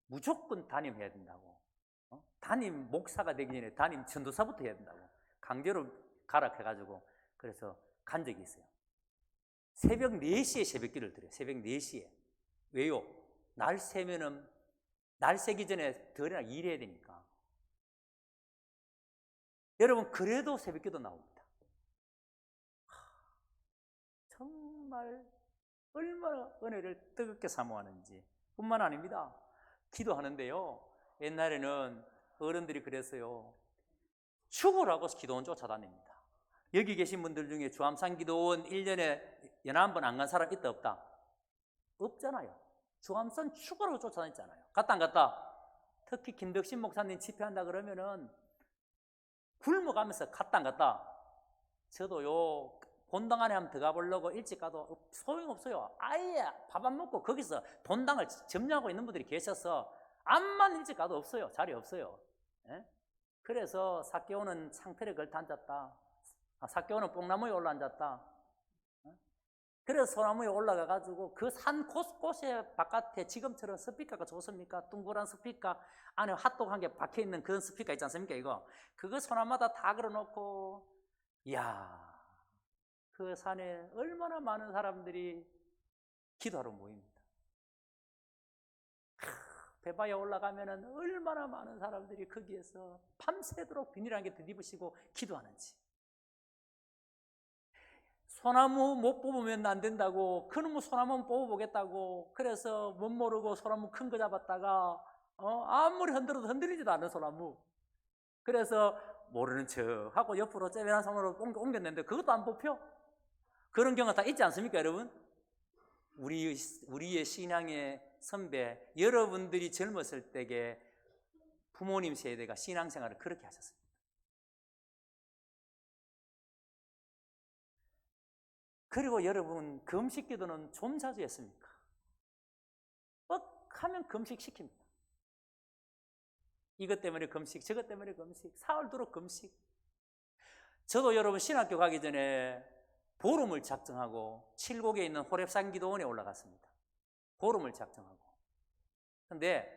무조건 담임해야 된다고, 담임 목사가 되기 전에 담임 전도사부터 해야 된다고 강제로 가라 해가지고, 그래서 간 적이 있어요. 새벽 4시에 새벽기를 드려요. 새벽 4시에. 왜요? 날 새면은, 날 새기 전에 덜이나 일해야 되니까. 여러분, 그래도 새벽기도 나옵니다. 정말 얼마나 은혜를 뜨겁게 사모하는지. 뿐만 아닙니다. 기도하는데요, 옛날에는 어른들이 그랬어요. 죽으라고 기도원 쫓아다닙니다. 여기 계신 분들 중에 주암산 기도원 1년에 연한 한 번 안 간 사람 있다, 없다? 없잖아요. 주암산 죽으라고 쫓아다녔잖아요. 갔다 안 갔다? 특히 김덕신 목사님 집회한다 그러면은 굶어가면서 갔다 안 갔다? 저도요, 본당 안에 한번 들어가 보려고 일찍 가도 소용없어요. 아예 밥 안 먹고 거기서 본당을 점령하고 있는 분들이 계셔서 암만 일찍 가도 없어요. 자리 없어요. 예? 그래서 삭개오는 창틀에 걸터 앉았다. 삭개오는 뽕나무에 올라 앉았다. 그래서 소나무에 올라가가지고 그 산 곳곳에 바깥에 지금처럼 스피커가 좋습니까? 둥그란 스피커 안에 핫도그 한 개 박혀있는 그런 스피커 있지 않습니까? 이거 그거 소나마다 다 걸어놓고, 이야, 그 산에 얼마나 많은 사람들이 기도하러 모입니다. 배바에 올라가면은 얼마나 많은 사람들이 거기에서 밤새도록 비닐 한 개 뒤집으시고 기도하는지. 소나무 못 뽑으면 안 된다고, 그놈의 소나무 뽑아보겠다고, 그래서 못 모르고 소나무 큰 거 잡았다가 아무리 흔들어도 흔들리지도 않는 소나무. 그래서 모르는 척 하고 옆으로 째면한 손으로 옮겼는데 그것도 안 뽑혀? 그런 경우가 다 있지 않습니까, 여러분? 우리의 신앙의 선배, 여러분들이 젊었을 때에 부모님 세대가 신앙생활을 그렇게 하셨습니다. 그리고 여러분, 금식 기도는 좀 자주 했습니까? 뻑 하면 금식 시킵니다. 이것 때문에 금식, 저것 때문에 금식, 사흘도록 금식. 저도 여러분 신학교 가기 전에 보름을 작정하고 칠곡에 있는 호렙산 기도원에 올라갔습니다. 보름을 작정하고. 근데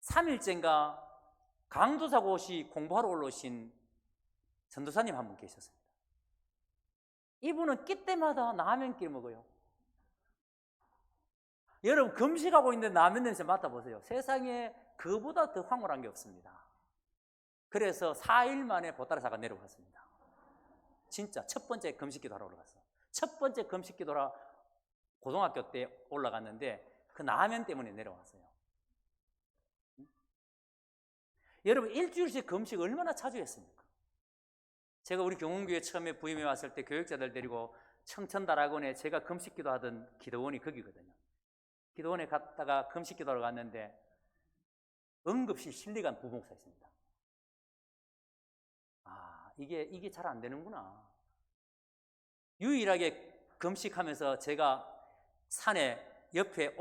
3일째인가 강도사고시 공부하러 올라오신 전도사님 한 분 계셨습니다. 이분은 끼 때마다 라면 끼 먹어요. 여러분, 금식하고 있는데 라면 냄새 맡아보세요. 세상에 그보다 더 황홀한 게 없습니다. 그래서 4일 만에 보따리사가 내려갔습니다. 진짜 첫 번째 금식기도 하러 올라갔어. 첫 번째 금식기도라 고등학교 때 올라갔는데 그 라면 때문에 내려왔어요. 여러분, 일주일씩 금식 얼마나 자주 했습니까? 제가 우리 경운교회 처음에 부임해 왔을 때 교육자들 데리고 청천다락원에 제가 금식기도 하던 기도원이 거기거든요. 기도원에 갔다가 금식기도하러 갔는데 응급실 실리간 부목사 있습니다. 이게 잘 안 되는구나. 유일하게 금식하면서 제가 산에 옆에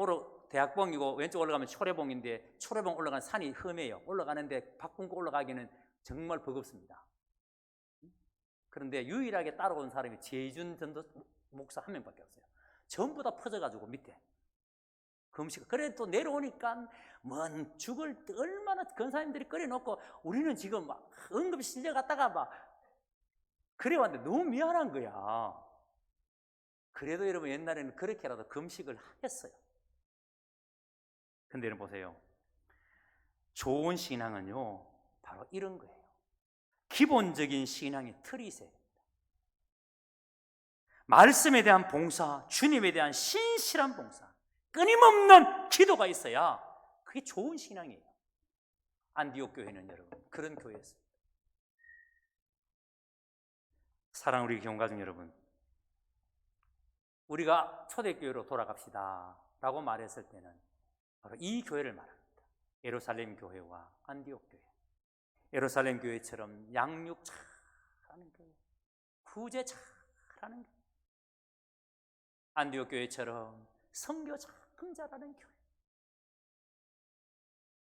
대학봉이고 왼쪽 올라가면 초래봉인데 초래봉 올라가는 산이 험해요. 올라가는데 바꾼 거 올라가기는 정말 버겁습니다. 그런데 유일하게 따라온 사람이 제이준 전도 목사 한 명밖에 없어요. 전부 다 퍼져가지고 밑에 금식. 그래 또 내려오니까 뭔 죽을 얼마나 권사님들이 끓여놓고 우리는 지금 막 응급실 실려갔다가 막 그래 왔는데 너무 미안한 거야. 그래도 여러분, 옛날에는 그렇게라도 금식을 했어요. 근데 여러분 보세요. 좋은 신앙은요, 바로 이런 거예요. 기본적인 신앙의 틀이 있어야 됩니다. 말씀에 대한 봉사, 주님에 대한 신실한 봉사, 끊임없는 기도가 있어야 그게 좋은 신앙이에요. 안디옥 교회는 여러분 그런 교회였습니다. 사랑하는 우리 교우가족 여러분, 우리가 초대교회로 돌아갑시다 라고 말했을 때는 바로 이 교회를 말합니다. 예루살렘 교회와 안디옥 교회. 예루살렘 교회처럼 양육 잘하는 교회, 구제 잘하는 교회. 안디옥 교회처럼 선교 참 잘하는 교회.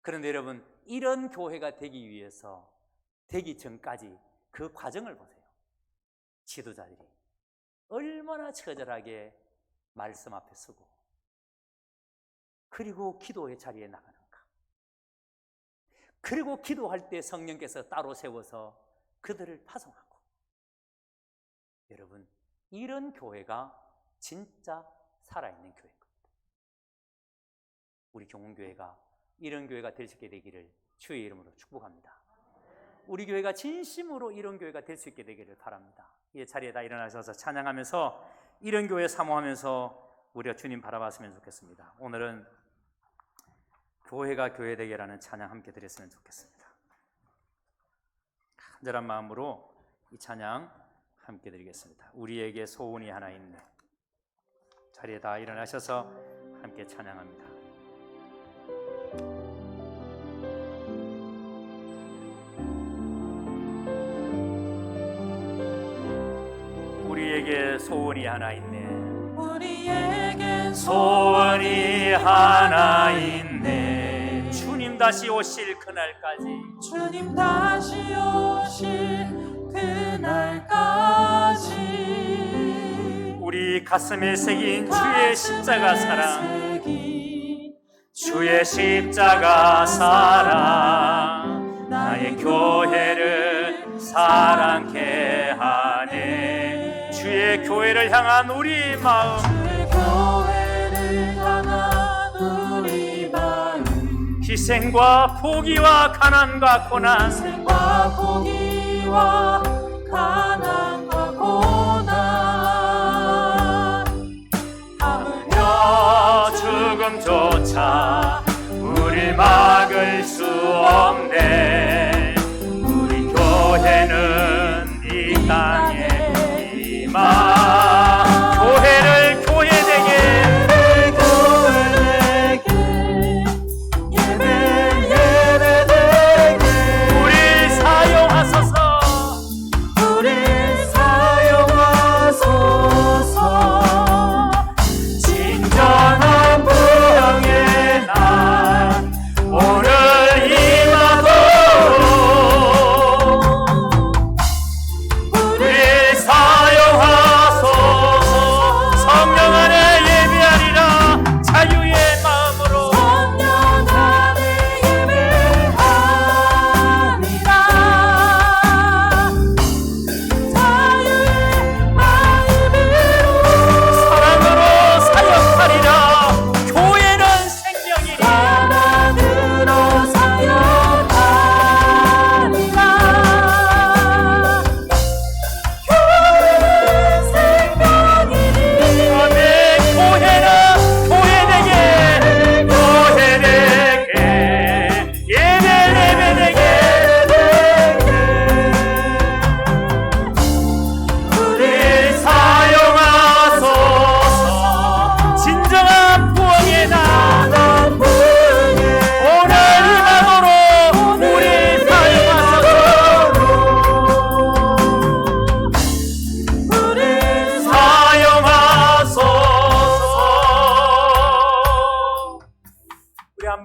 그런데 여러분, 이런 교회가 되기 위해서 되기 전까지 그 과정을 보세요. 지도자들이 얼마나 처절하게 말씀 앞에 서고 그리고 기도의 자리에 나가는가. 그리고 기도할 때 성령께서 따로 세워서 그들을 파송하고. 여러분, 이런 교회가 진짜 살아있는 교회인 겁니다. 우리 경운교회가 이런 교회가 될 수 있게 되기를 주의 이름으로 축복합니다. 우리 교회가 진심으로 이런 교회가 될 수 있게 되기를 바랍니다. 이 자리에 다 일어나셔서 찬양하면서 이런 교회 사모하면서 우리가 주님 바라봤으면 좋겠습니다. 오늘은 교회가 교회되게라는 찬양 함께 드렸으면 좋겠습니다. 간절한 마음으로 이 찬양 함께 드리겠습니다. 우리에게 소원이 하나 있네. 자리에 다 일어나셔서 함께 찬양합니다. 우리에게 소원이 하나 있네. 우리에게 소원이 하나 있네. 주님 다시 오실 그날까지. 주님 다시 오실 그날까지 우리 가슴에 새긴 주의 십자가 사랑, 주의 십자가 사랑 나의 교회를 사랑케 하네. 주의 교회를 향한 우리 마음, 주의 교회를 향한 우리 마음, 희생과 포기와 가난과 고난, 희생과 포기와 가난과 고난, 하물며 죽음조차 우릴 막을 수 없네. 우리 교회는 이 땅에 교회를 교회되게 예배되게 우리 사용하소서. 우리 사용하소서.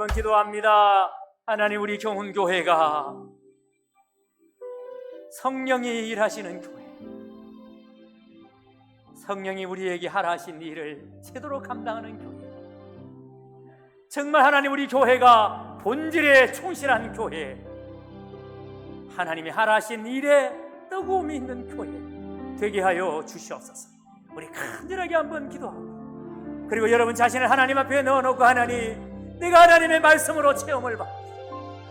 한번 기도합니다. 하나님, 우리 경운교회가 성령이 일하시는 교회, 성령이 우리에게 하라 하신 일을 제대로 감당하는 교회, 정말 하나님, 우리 교회가 본질에 충실한 교회, 하나님이 하라 하신 일에 뜨거움이 있는 교회 되게 하여 주시옵소서. 우리 간절하게 한번 기도하고, 그리고 여러분 자신을 하나님 앞에 넣어놓고, 하나님, 내가 하나님의 말씀으로 체험을 받고,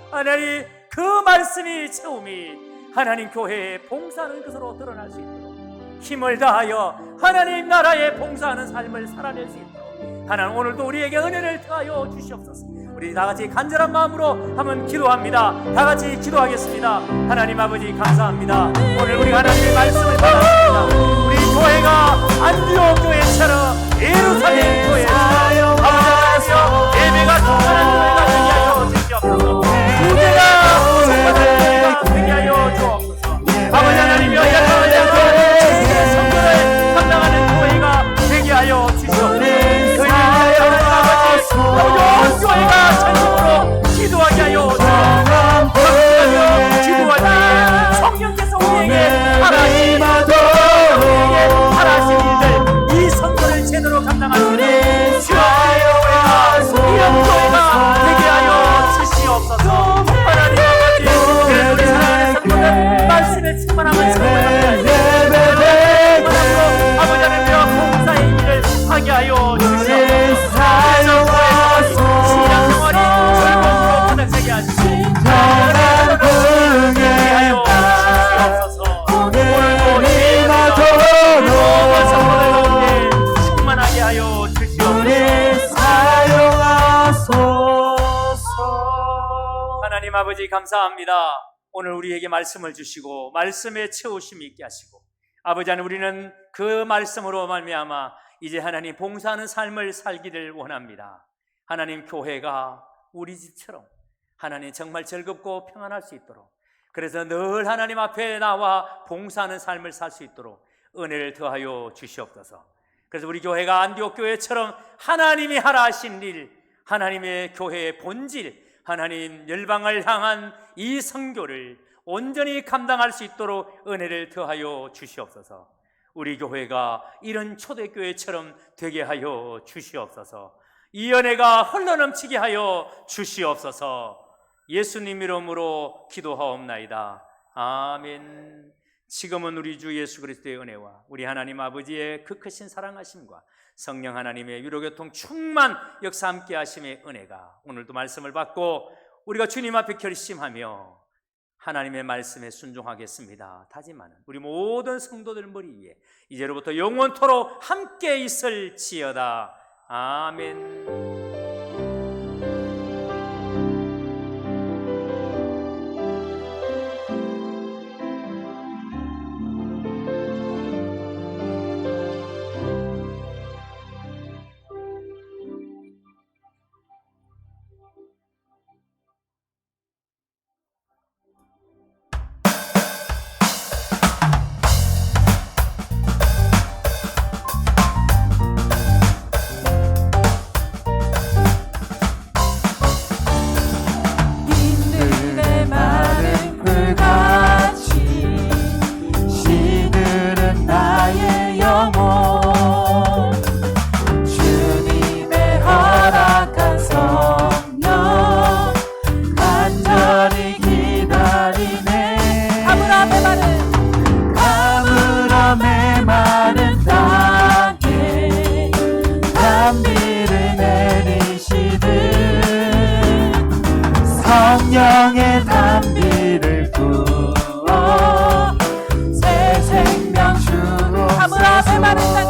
하나님 그 말씀이 체험이 하나님 교회에 봉사하는 것으로 드러날 수 있도록 힘을 다하여 하나님 나라에 봉사하는 삶을 살아낼 수 있도록 하나님 오늘도 우리에게 은혜를 더하여 주시옵소서. 우리 다같이 간절한 마음으로 한번 기도합니다. 다같이 기도하겠습니다. 하나님 아버지, 감사합니다. 오늘 우리가 하나님의 말씀을 받았습니다. 우리 교회가 안디옥 교회처럼 예루살렘 교회처럼 아버지여 예배가 통하는 교회가 되게 하여 주시옵소서. 무대가 충만한 교회가 되게 하여 주옵소서. 아버지 하나님이여, 예배의 성도를 감당하는 교회가 되게 하여 주시옵소서. 모든 교회가 전심으로 기도하게 하여 주옵소서. 성령께서 우리에게 하라신 일들, 이 성도를 제대로 감당하시는 이런 교회가 되게 하여 주시옵소서. 하나님 아버지, 그래서 우리 사랑하는 성도들 말씀에 충만함을 아버지 하나님과 봉사의 일을 하게 하여 주시옵소서. 신앙생활이 즐거움으로 가득하게 하시고 하여 주시옵소서. 오늘도 예배가 모든 성도들 가운데 충만하게 하여 주시옵소서. 하나님 아버지, 감사합니다. 오늘 우리에게 말씀을 주시고 말씀에 채우심이 있게 하시고, 아버지 하나님, 우리는 그 말씀으로 말미암아 이제 하나님 봉사하는 삶을 살기를 원합니다. 하나님, 교회가 우리 집처럼 하나님 정말 즐겁고 평안할 수 있도록, 그래서 늘 하나님 앞에 나와 봉사하는 삶을 살 수 있도록 은혜를 더하여 주시옵소서. 그래서 우리 교회가 안디옥 교회처럼 하나님이 하라 하신 일, 하나님의 교회의 본질, 하나님 열방을 향한 이 선교를 온전히 감당할 수 있도록 은혜를 더하여 주시옵소서. 우리 교회가 이런 초대교회처럼 되게 하여 주시옵소서. 이 은혜가 흘러넘치게 하여 주시옵소서. 예수님 이름으로 기도하옵나이다. 아멘. 지금은 우리 주 예수 그리스도의 은혜와 우리 하나님 아버지의 그 크신 사랑하심과 성령 하나님의 위로교통 충만 역사 함께 하심의 은혜가 오늘도 말씀을 받고 우리가 주님 앞에 결심하며 하나님의 말씀에 순종하겠습니다 다짐하는 우리 모든 성도들 머리 위에 이제로부터 영원토록 함께 있을지어다. 아멘. 성령의 담비를 부어 새 생명 주옵소서. 아브라함의 마른 땅